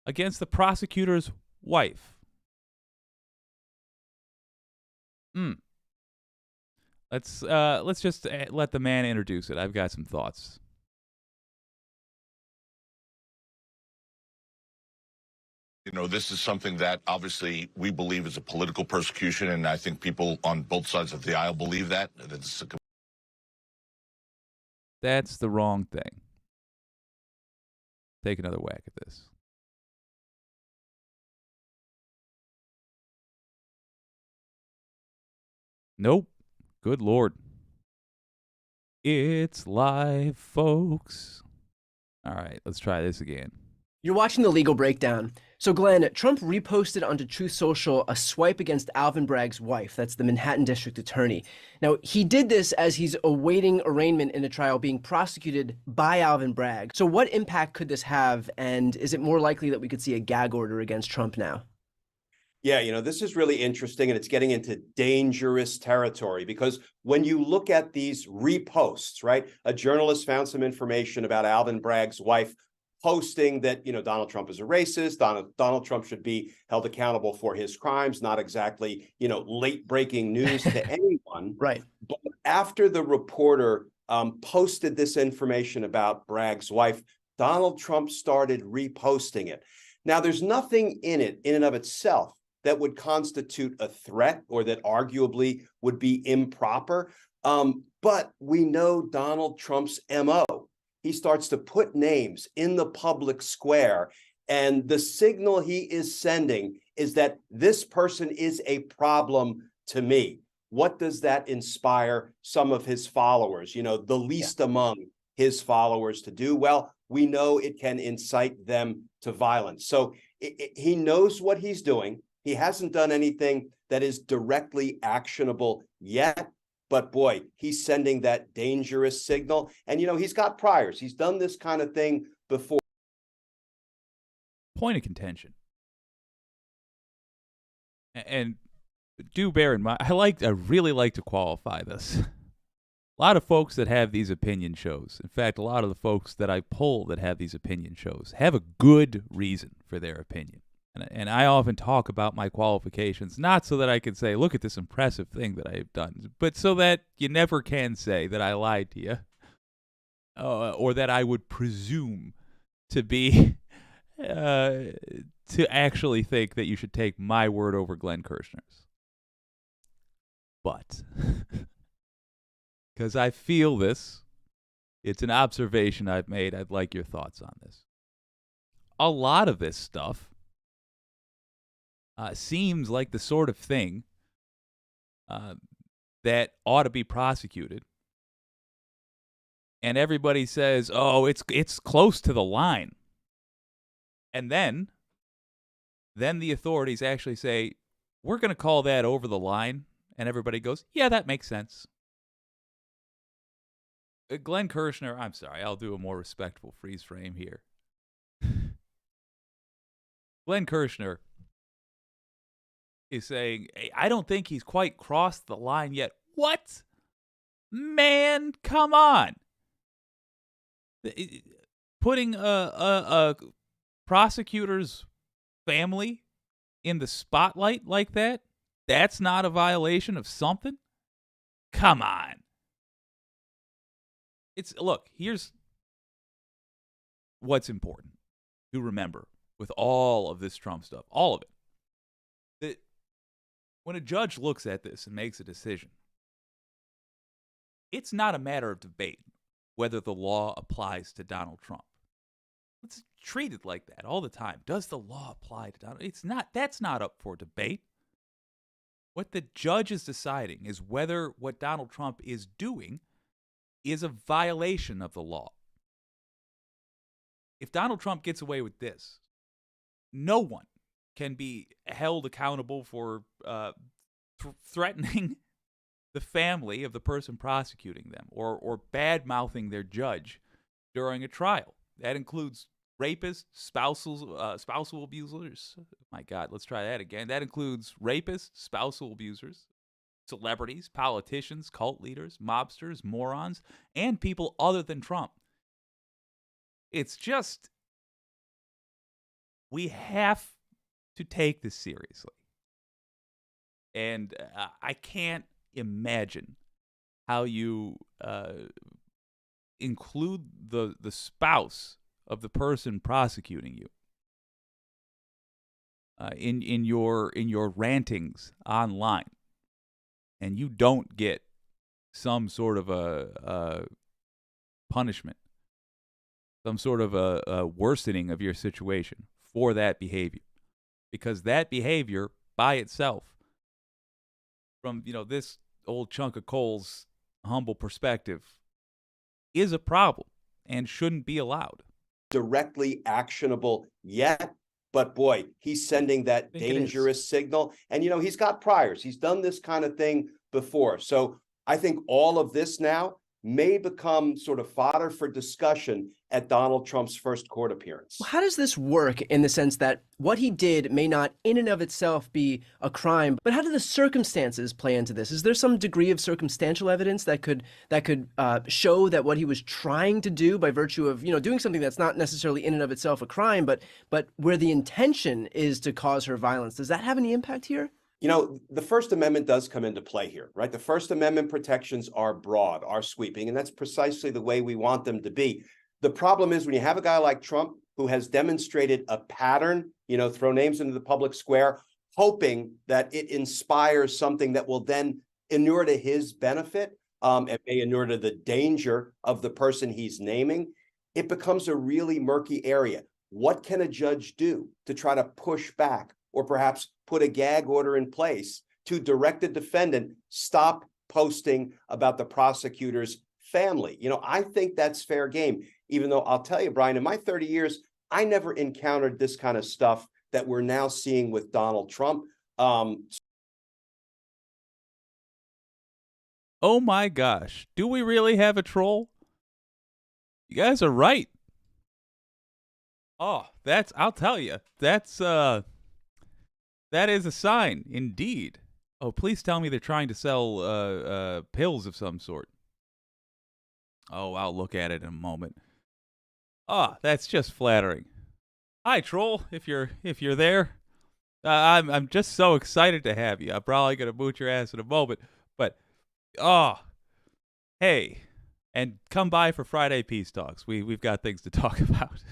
against the prosecutor's wife. Let's just let the man introduce it. I've got some thoughts. You know, this is something that obviously we believe is a political persecution, and I think people on both sides of the aisle believe that. That's the wrong thing. Take another whack at this. Nope. Good Lord. It's live, folks. All right, let's try this again. You're watching The Legal Breakdown. So, Glenn, Trump reposted onto Truth Social a swipe against Alvin Bragg's wife. That's the Manhattan District Attorney. Now, he did this as he's awaiting arraignment in a trial being prosecuted by Alvin Bragg. So what impact could this have, and is it more likely that we could see a gag order against Trump now? Yeah, you know, this is really interesting, and it's getting into dangerous territory because when you look at these reposts, right, a journalist found some information about Alvin Bragg's wife posting that, you know, Donald Trump is a racist. Donald Trump should be held accountable for his crimes, not exactly, you know, late breaking news to anyone. Right. But after the reporter posted this information about Bragg's wife, Donald Trump started reposting it. Now, there's nothing in it in and of itself that would constitute a threat or that arguably would be improper. But we know Donald Trump's MO. He starts to put names in the public square, and the signal he is sending is that this person is a problem to me. What does that inspire some of his followers, you know, the least among his followers to do? Well, we know it can incite them to violence. So he knows what he's doing. He hasn't done anything that is directly actionable yet. But boy, he's sending that dangerous signal. And, you know, he's got priors. He's done this kind of thing before. Point of contention. And do bear in mind, I really like to qualify this. A lot of folks that have these opinion shows, in fact, a lot of the folks that I poll that have these opinion shows, have a good reason for their opinion. And I often talk about my qualifications, not so that I can say, look at this impressive thing that I've done, but so that you never can say that I lied to you, or that I would presume to be, to actually think that you should take my word over Glenn Kirshner's. But, because I feel this, it's an observation I've made, I'd like your thoughts on this. A lot of this stuff seems like the sort of thing that ought to be prosecuted. And everybody says, oh, it's close to the line. And then the authorities actually say, we're going to call that over the line. And everybody goes, yeah, that makes sense. Glenn Kirshner, I'm sorry, I'll do a more respectful freeze frame here. Glenn Kirshner is saying, hey, I don't think he's quite crossed the line yet. What? Man, come on. Putting a prosecutor's family in the spotlight like that, that's not a violation of something? Come on. Look, here's what's important to remember with all of this Trump stuff, all of it. That when a judge looks at this and makes a decision, it's not a matter of debate whether the law applies to Donald Trump. It's treated like that all the time. Does the law apply to Donald? It's not. That's not up for debate. What the judge is deciding is whether what Donald Trump is doing is a violation of the law. If Donald Trump gets away with this, no one can be held accountable for threatening the family of the person prosecuting them or bad-mouthing their judge during a trial. That includes rapists, spousal abusers. My God, let's try that again. That includes rapists, spousal abusers, celebrities, politicians, cult leaders, mobsters, morons, and people other than Trump. It's just, we have to take this seriously. And I can't imagine how you include the spouse of the person prosecuting you in your rantings online, and you don't get some sort of a punishment, some sort of a worsening of your situation for that behavior, because that behavior by itself, from this old chunk of coal's humble perspective, is a problem and shouldn't be allowed. Directly actionable yet, but boy, he's sending that dangerous signal. And he's got priors. He's done this kind of thing before. So I think all of this now may become sort of fodder for discussion at Donald Trump's first court appearance. Well, how does this work in the sense that what he did may not in and of itself be a crime, but how do the circumstances play into this? Is there some degree of circumstantial evidence that could show that what he was trying to do by virtue of doing something that's not necessarily in and of itself a crime, but where the intention is to cause her violence? Does that have any impact here? The First Amendment does come into play here, right? The First Amendment protections are broad, are sweeping, and that's precisely the way we want them to be. The problem is when you have a guy like Trump who has demonstrated a pattern, throw names into the public square, hoping that it inspires something that will then inure to his benefit, and may inure to the danger of the person he's naming, it becomes a really murky area. What can a judge do to try to push back, or perhaps put a gag order in place to direct the defendant, stop posting about the prosecutor's family? I think that's fair game, even though I'll tell you, Brian, in my 30 years, I never encountered this kind of stuff that we're now seeing with Donald Trump. Oh my gosh, do we really have a troll? You guys are right. Oh, I'll tell you, that is a sign, indeed. Oh, please tell me they're trying to sell pills of some sort. Oh, I'll look at it in a moment. Oh, that's just flattering. Hi, troll, if you're there. I'm just so excited to have you. I'm probably gonna boot your ass in a moment, but hey, and come by for Friday Peace Talks. We've got things to talk about.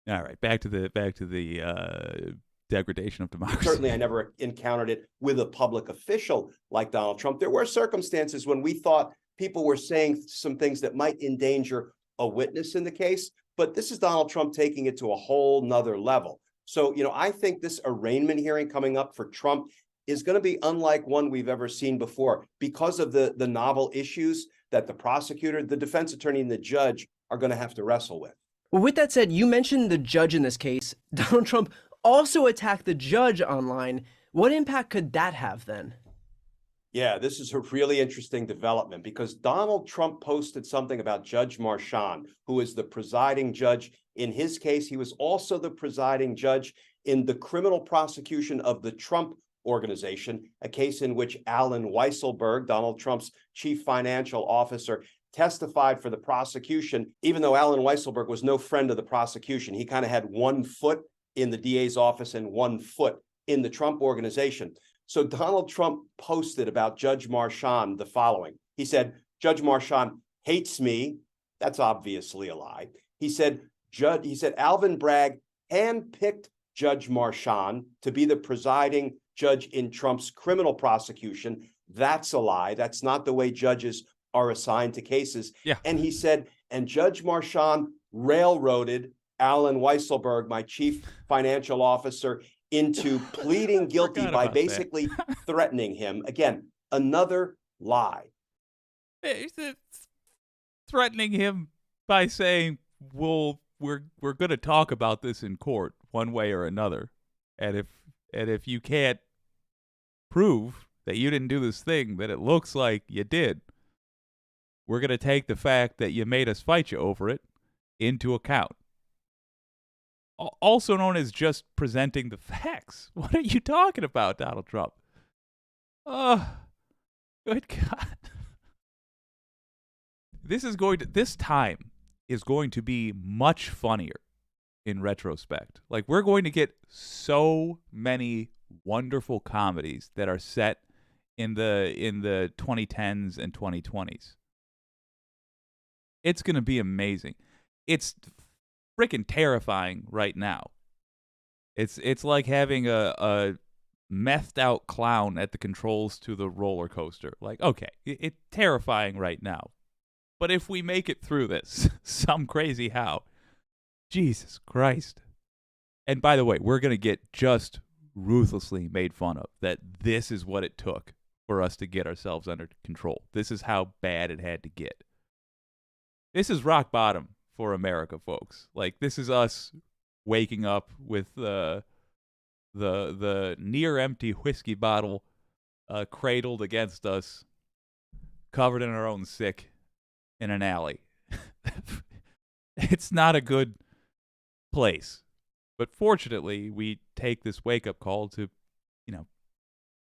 All right, back to the degradation of democracy. Certainly, I never encountered it with a public official like Donald Trump. There were circumstances when we thought people were saying some things that might endanger a witness in the case, but this is Donald Trump taking it to a whole nother level. So, I think this arraignment hearing coming up for Trump is going to be unlike one we've ever seen before because of the novel issues that the prosecutor, the defense attorney, and the judge are going to have to wrestle with. Well, with that said, you mentioned the judge in this case. Donald Trump also attacked the judge online. What impact could that have then? Yeah, this is a really interesting development because Donald Trump posted something about Judge Marchand, who is the presiding judge. In his case, he was also the presiding judge in the criminal prosecution of the Trump Organization, a case in which Alan Weisselberg, Donald Trump's chief financial officer, testified for the prosecution, even though Alan Weisselberg was no friend of the prosecution. He kind of had 1 foot in the DA's office and 1 foot in the Trump Organization. So Donald Trump posted about Judge Marchand the following. He said, Judge Marchand hates me. That's obviously a lie. He said, Alvin Bragg handpicked Judge Marchand to be the presiding judge in Trump's criminal prosecution. That's a lie. That's not the way judges are assigned to cases. Yeah. And he said, and Judge Marchand railroaded Alan Weisselberg, my chief financial officer, into pleading guilty by basically threatening him. Again, another lie. Threatening him by saying, we're going to talk about this in court one way or another. And if you can't prove that you didn't do this thing that it looks like you did, we're going to take the fact that you made us fight you over it into account. Also known as just presenting the facts. What are you talking about, Donald Trump? Oh, good God. This time is going to be much funnier in retrospect. Like, we're going to get so many wonderful comedies that are set in the 2010s and 2020s. It's going to be amazing. It's freaking terrifying right now. It's like having a methed out clown at the controls to the roller coaster. Like, okay, it's terrifying right now, but if we make it through this, some crazy how, Jesus Christ. And by the way, we're going to get just ruthlessly made fun of that this is what it took for us to get ourselves under control. This is how bad it had to get. This is rock bottom for America, folks. Like, this is us waking up with the near empty whiskey bottle cradled against us, covered in our own sick in an alley. It's not a good place. But fortunately, we take this wake-up call to,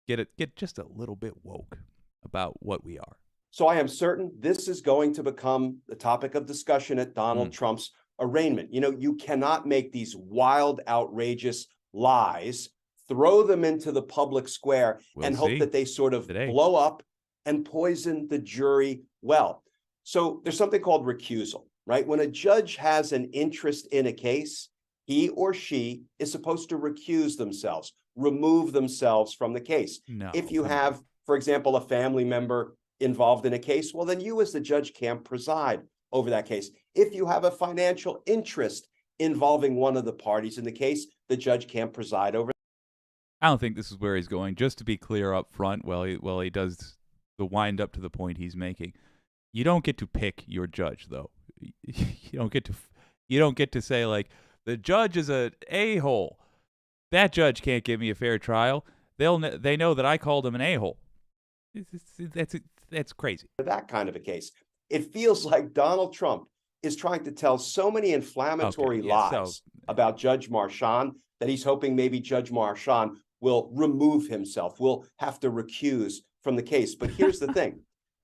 get just a little bit woke about what we are. So I am certain this is going to become the topic of discussion at Donald Trump's arraignment. You cannot make these wild, outrageous lies, throw them into the public square, and hope that they sort of blow up and poison the jury well. So there's something called recusal, right? When a judge has an interest in a case, he or she is supposed to recuse themselves, remove themselves from the case. No, if you have, for example, a family member involved in a case, well, then you as the judge can't preside over that case. If you have a financial interest involving one of the parties in the case, the judge can't preside over. I don't think this is where he's going. Just to be clear up front, while he does the wind up to the point he's making, you don't get to pick your judge, though. You don't get to say, like, the judge is an a-hole. That judge can't give me a fair trial. They know that I called him an a-hole. That's crazy. That kind of a case. It feels like Donald Trump is trying to tell so many inflammatory lies about Judge Marchand that he's hoping maybe Judge Marchand will remove himself, will have to recuse from the case. But here's the thing.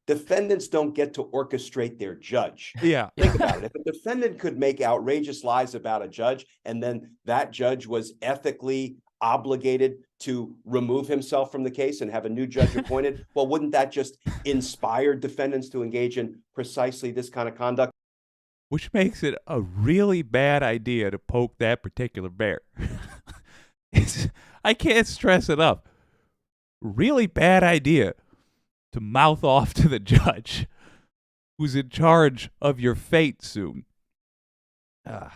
Defendants don't get to orchestrate their judge. Yeah. Think about it. If a defendant could make outrageous lies about a judge and then that judge was ethically obligated to remove himself from the case and have a new judge appointed, well, wouldn't that just inspire defendants to engage in precisely this kind of conduct? Which makes it a really bad idea to poke that particular bear. I can't stress enough. Really bad idea to mouth off to the judge who's in charge of your fate soon.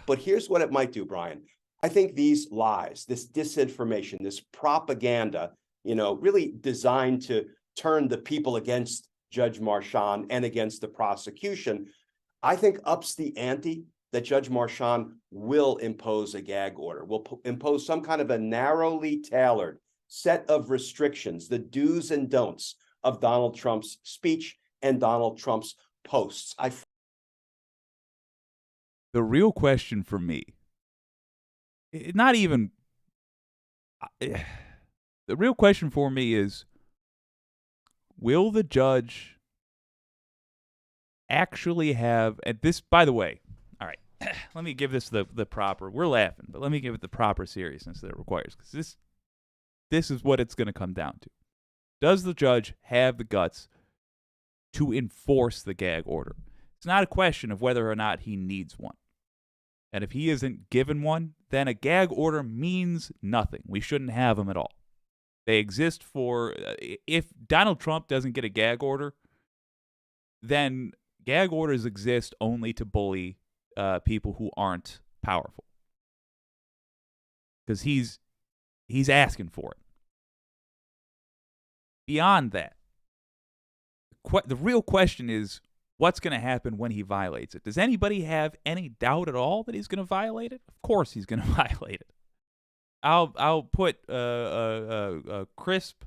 But here's what it might do, Brian. I think these lies, this disinformation, this propaganda, really designed to turn the people against Judge Marchand and against the prosecution, I think ups the ante that Judge Marchand will impose a gag order, will impose some kind of a narrowly tailored set of restrictions, the do's and don'ts of Donald Trump's speech and Donald Trump's posts. The real question for me, not even, the real question for me is, will the judge actually have, and this, by the way, all right, let me give this the proper, we're laughing, but let me give it the proper seriousness that it requires, because this is what it's going to come down to. Does the judge have the guts to enforce the gag order? It's not a question of whether or not he needs one. And if he isn't given one, then a gag order means nothing. We shouldn't have them at all. They exist for, if Donald Trump doesn't get a gag order, then gag orders exist only to bully people who aren't powerful. Because he's asking for it. Beyond that, the real question is, what's going to happen when he violates it? Does anybody have any doubt at all that he's going to violate it? Of course he's going to violate it. I'll put a crisp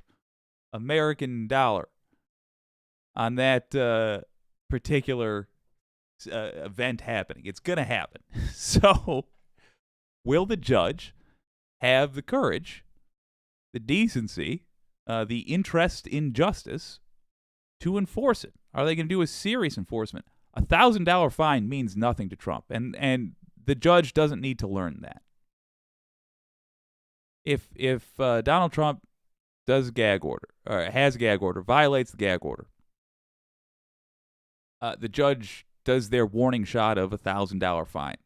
American dollar on that particular event happening. It's going to happen. So, will the judge have the courage, the decency, the interest in justice to enforce it? Are they going to do a serious enforcement? A $1,000 fine means nothing to Trump, and the judge doesn't need to learn that. If Donald Trump does a gag order, or has a gag order, violates the gag order, the judge does their warning shot of $1,000 fine.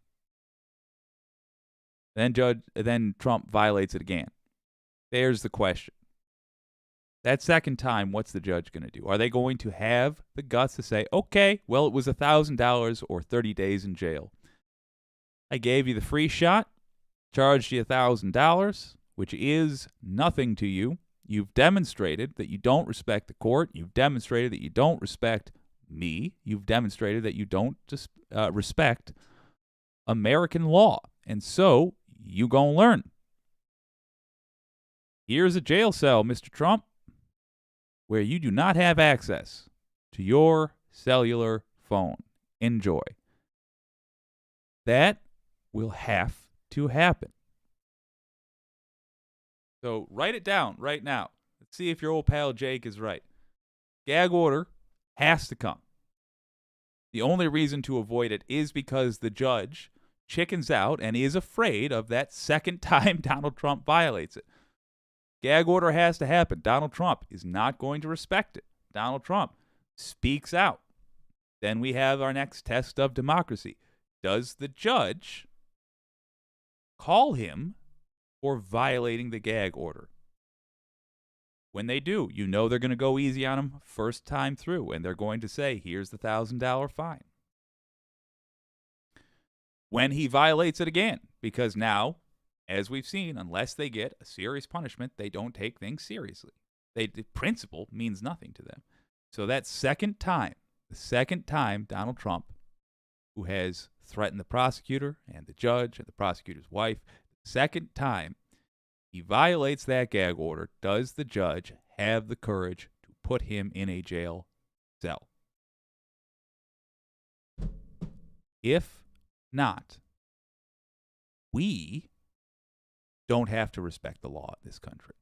Then Trump violates it again. There's the question. That second time, what's the judge going to do? Are they going to have the guts to say, okay, well, it was $1,000 or 30 days in jail. I gave you the free shot, charged you $1,000, which is nothing to you. You've demonstrated that you don't respect the court. You've demonstrated that you don't respect me. You've demonstrated that you don't respect American law. And so you gonna learn. Here's a jail cell, Mr. Trump, where you do not have access to your cellular phone. Enjoy. That will have to happen. So write it down right now. Let's see if your old pal Jake is right. Gag order has to come. The only reason to avoid it is because the judge chickens out and is afraid of that second time Donald Trump violates it. Gag order has to happen. Donald Trump is not going to respect it. Donald Trump speaks out. Then we have our next test of democracy. Does the judge call him for violating the gag order? When they do, you know they're going to go easy on him first time through, and they're going to say, here's the $1,000 fine. When he violates it again, because now, as we've seen, unless they get a serious punishment, they don't take things seriously. The principle means nothing to them. So that second time, the second time Donald Trump, who has threatened the prosecutor and the judge and the prosecutor's wife, the second time he violates that gag order, does the judge have the courage to put him in a jail cell? If not, we don't have to respect the law in this country.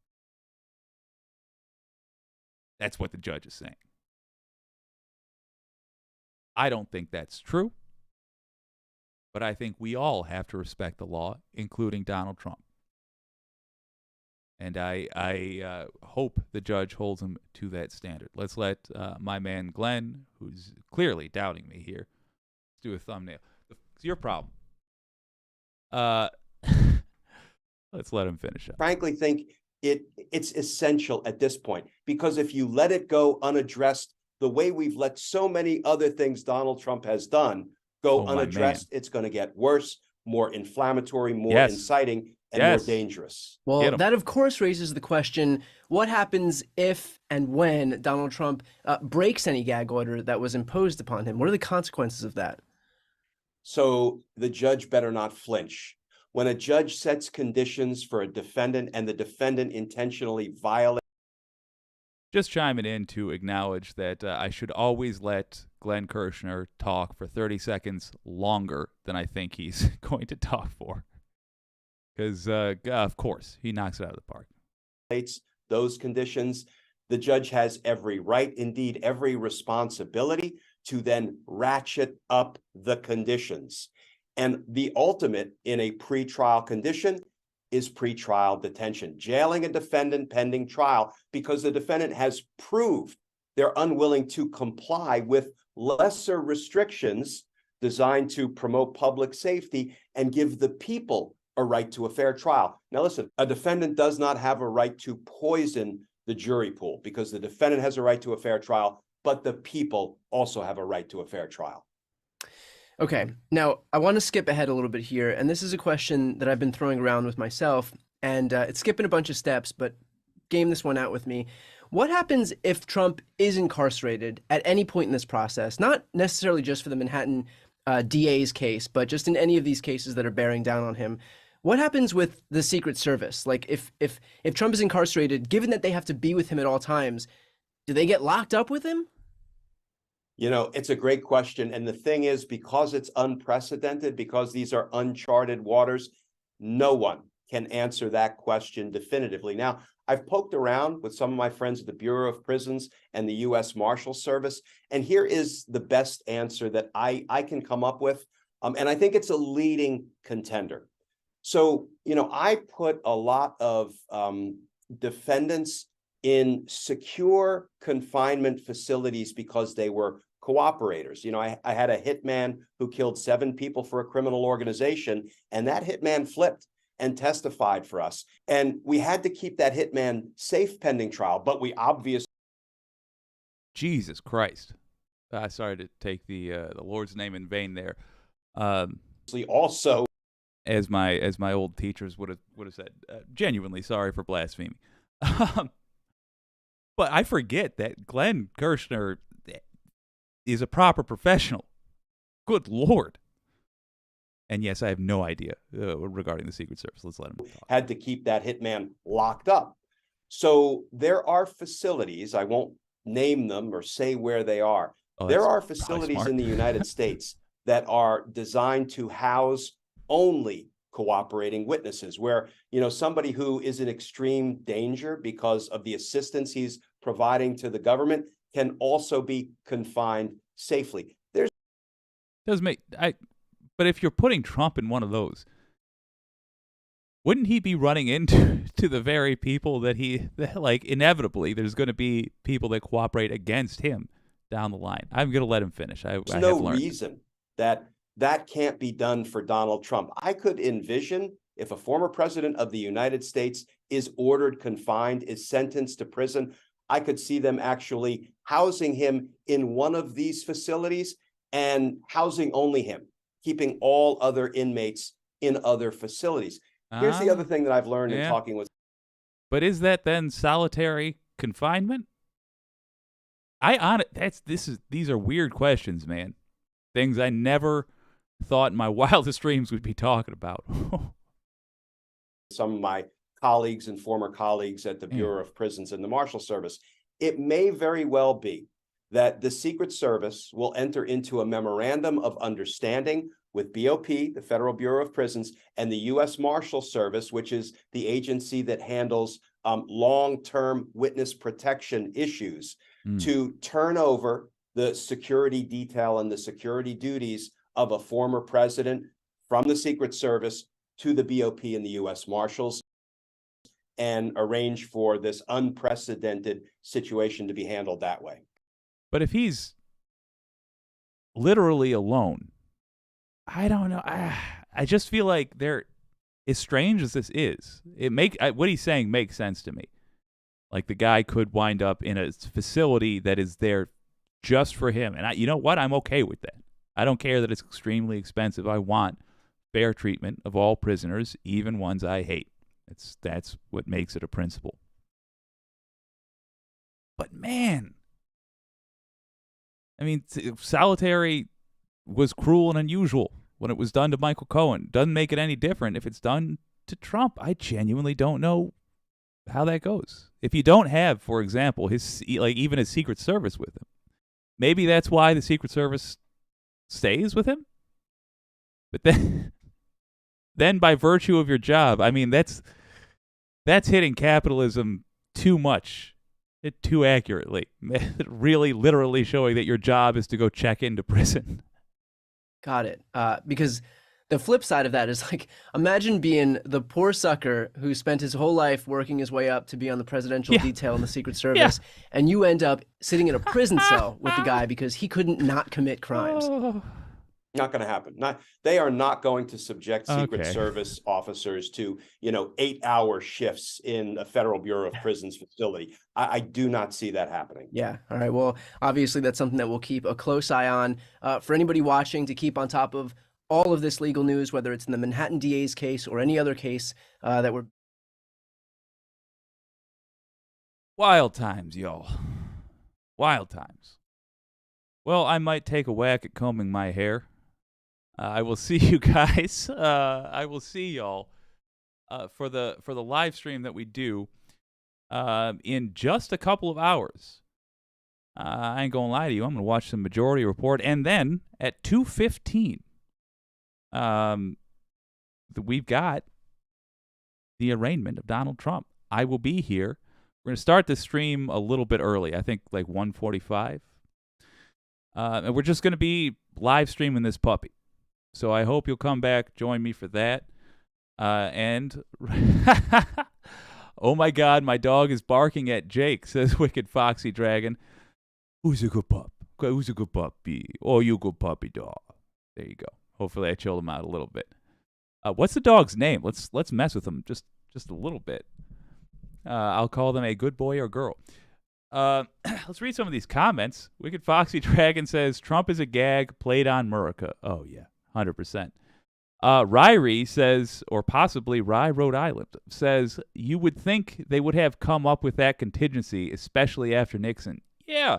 That's what the judge is saying. I don't think that's true, but I think we all have to respect the law, including Donald Trump. And I hope the judge holds him to that standard. Let's let my man Glenn, who's clearly doubting me here, let's do a thumbnail. It's your problem. Let's let him finish up. Frankly, think it's essential at this point, because if you let it go unaddressed, the way we've let so many other things Donald Trump has done go unaddressed, it's going to get worse, more inflammatory, more inciting, and more dangerous. Well, that of course raises the question, what happens if and when Donald Trump breaks any gag order that was imposed upon him? What are the consequences of that? So the judge better not flinch. When a judge sets conditions for a defendant and the defendant intentionally violates. Just chiming in to acknowledge that I should always let Glenn Kirshner talk for 30 seconds longer than I think he's going to talk for. Because, of course, he knocks it out of the park. Those conditions, the judge has every right, indeed every responsibility, to then ratchet up the conditions. And the ultimate in a pretrial condition is pretrial detention, jailing a defendant pending trial because the defendant has proved they're unwilling to comply with lesser restrictions designed to promote public safety and give the people a right to a fair trial. Now, listen, a defendant does not have a right to poison the jury pool because the defendant has a right to a fair trial, but the people also have a right to a fair trial. Okay, now I want to skip ahead a little bit here, and this is a question that I've been throwing around with myself, and it's skipping a bunch of steps, but game this one out with me. What happens if Trump is incarcerated at any point in this process, not necessarily just for the Manhattan DA's case, but just in any of these cases that are bearing down on him? What happens with the Secret Service? Like if Trump is incarcerated, given that they have to be with him at all times, do they get locked up with him? You know, it's a great question. And the thing is, because it's unprecedented, because these are uncharted waters, no one can answer that question definitively. Now, I've poked around with some of my friends at the Bureau of Prisons and the U.S. Marshal Service, and here is the best answer that I can come up with. And I think it's a leading contender. So, you know, I put a lot of defendants in secure confinement facilities because they were cooperators. You know, I had a hitman who killed 7 people for a criminal organization, and that hitman flipped. and testified for us. And we had to keep that hitman safe pending trial, but we obviously... Jesus Christ. Sorry to take the Lord's name in vain there. Also, as my old teachers would have said, genuinely sorry for blasphemy. But I forget that Glenn Kirshner is a proper professional. Good Lord. And yes, I have no idea regarding the Secret Service. Let's let him talk. Had to keep that hitman locked up. So there are facilities, I won't name them or say where they are. There are facilities in the United States that are designed to house only cooperating witnesses, where, you know, somebody who is in extreme danger because of the assistance he's providing to the government can also be confined safely. But if you're putting Trump in one of those, wouldn't he be running into the very people that like, inevitably there's going to be people that cooperate against him down the line? I'm going to let him finish. There's no reason that can't be done for Donald Trump. I could envision if a former president of the United States is ordered, confined, is sentenced to prison, I could see them actually housing him in one of these facilities and housing only him, keeping all other inmates in other facilities. Here's the other thing that I've learned in talking with. But is that then solitary confinement? These are weird questions, man. Things I never thought in my wildest dreams we'd be talking about. Some of my colleagues and former colleagues at the Bureau of Prisons and the Marshal Service, it may very well be that the Secret Service will enter into a memorandum of understanding with BOP, the Federal Bureau of Prisons, and the U.S. Marshal Service, which is the agency that handles long-term witness protection issues, to turn over the security detail and the security duties of a former president from the Secret Service to the BOP and the U.S. Marshals, and arrange for this unprecedented situation to be handled that way. But if he's literally alone, I don't know. I just feel like as strange as this is, what he's saying makes sense to me. Like, the guy could wind up in a facility that is there just for him. And you know what? I'm okay with that. I don't care that it's extremely expensive. I want fair treatment of all prisoners, even ones I hate. That's what makes it a principle. But man, I mean, solitary was cruel and unusual when it was done to Michael Cohen. Doesn't make it any different if it's done to Trump. I genuinely don't know how that goes. If you don't have, for example, even his Secret Service with him, maybe that's why the Secret Service stays with him. But then by virtue of your job, I mean, that's hitting capitalism too much, too accurately. Really, literally showing that your job is to go check into prison. Got it. Because the flip side of that is, like, imagine being the poor sucker who spent his whole life working his way up to be on the presidential detail in the Secret Service, and you end up sitting in a prison cell with the guy because he couldn't not commit crimes. Not going to happen. They are not going to subject Secret Service officers to, 8-hour shifts in a Federal Bureau of Prisons facility. I do not see that happening. Yeah. All right. Well, obviously that's something that we'll keep a close eye on. For anybody watching, to keep on top of all of this legal news, whether it's in the Manhattan DA's case or any other case that we're... Wild times, y'all. Wild times. Well, I might take a whack at combing my hair. I will see you guys. I will see y'all for the live stream that we do in just a couple of hours. I ain't gonna lie to you. I'm gonna watch some Majority Report, and then at 2:15, we've got the arraignment of Donald Trump. I will be here. We're gonna start the stream a little bit early. I think like 1:45, and we're just gonna be live streaming this puppy. So I hope you'll come back, join me for that. And oh my God, my dog is barking at Jake, says Wicked Foxy Dragon. Who's a good pup? Who's a good puppy? Oh, you good puppy dog. There you go. Hopefully I chilled him out a little bit. What's the dog's name? Let's mess with him just a little bit. I'll call them a good boy or girl. Let's read some of these comments. Wicked Foxy Dragon says Trump is a gag played on America. Oh yeah, 100%. Ryrie says, or possibly Rye, Rhode Island, says, you would think they would have come up with that contingency, especially after Nixon. Yeah.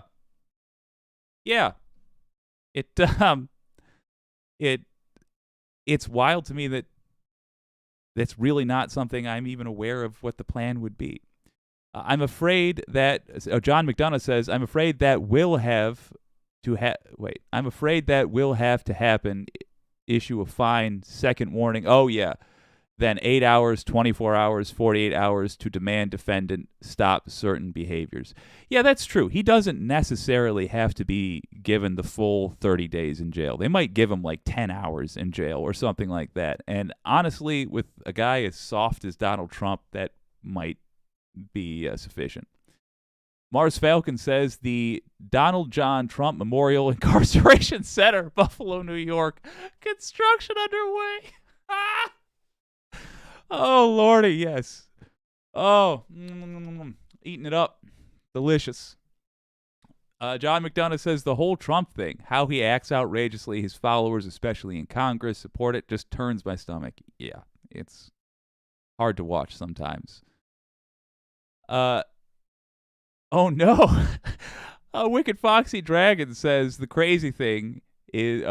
It's wild to me that that's really not something I'm even aware of what the plan would be. I'm afraid that John McDonough says, I'm afraid that will have to happen. Issue a fine, second warning. Oh, yeah. Then 8 hours, 24 hours, 48 hours to demand defendant stop certain behaviors. Yeah, that's true. He doesn't necessarily have to be given the full 30 days in jail. They might give him like 10 hours in jail or something like that. And honestly, with a guy as soft as Donald Trump, that might be sufficient. Mars Falcon says the Donald John Trump Memorial Incarceration Center, Buffalo, New York, construction underway. Oh, Lordy, yes. Oh, eating it up. Delicious. John McDonough says the whole Trump thing, how he acts outrageously, his followers, especially in Congress, support it, just turns my stomach. Yeah, it's hard to watch sometimes. Oh, no. Wicked Foxy Dragon says the crazy thing is,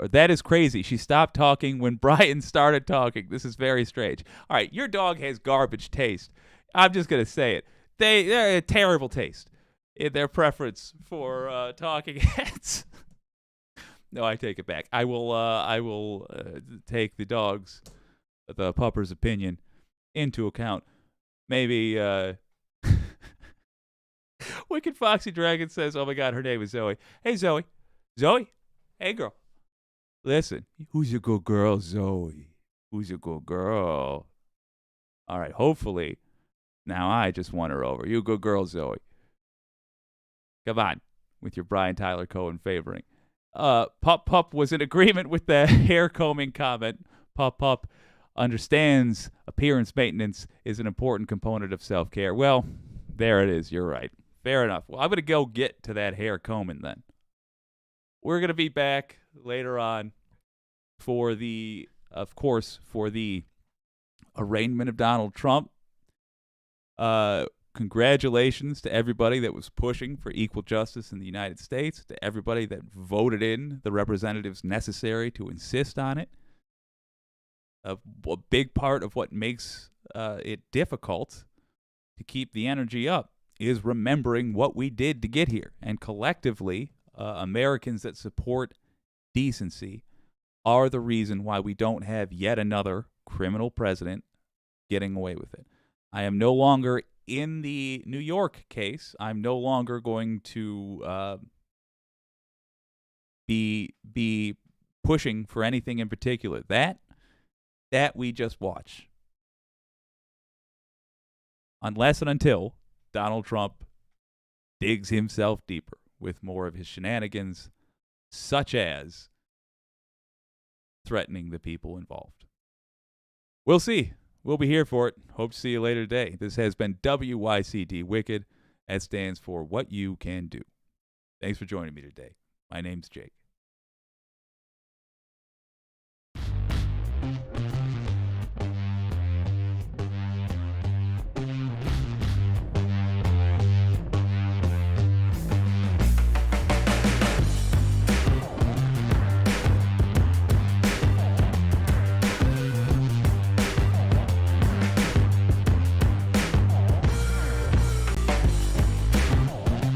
that is crazy. She stopped talking when Brian started talking. This is very strange. All right, your dog has garbage taste. I'm just going to say it. They're a terrible taste in their preference for talking heads. No, I take it back. I will take the pupper's opinion into account. Maybe, Wicked Foxy Dragon says, oh my God, her name is Zoe. Hey, Zoe. Zoe? Hey, girl. Listen, who's a good girl, Zoe? Who's a good girl? All right, hopefully. Now I just won her over. You a good girl, Zoe. Come on, with your Brian Tyler Cohen favoring. Pup was in agreement with the hair combing comment. Pup understands appearance maintenance is an important component of self-care. Well, there it is. You're right. Fair enough. Well, I'm going to go get to that hair combing then. We're going to be back later on for the arraignment of Donald Trump. Congratulations to everybody that was pushing for equal justice in the United States, to everybody that voted in the representatives necessary to insist on it. A big part of what makes it difficult to keep the energy up is remembering what we did to get here. And collectively, Americans that support decency are the reason why we don't have yet another criminal president getting away with it. I am no longer in the New York case. I'm no longer going to be pushing for anything in particular. That we just watch. Unless and until Donald Trump digs himself deeper with more of his shenanigans, such as threatening the people involved. We'll see. We'll be here for it. Hope to see you later today. This has been WYCD Wicked. That stands for What You Can Do. Thanks for joining me today. My name's Jake.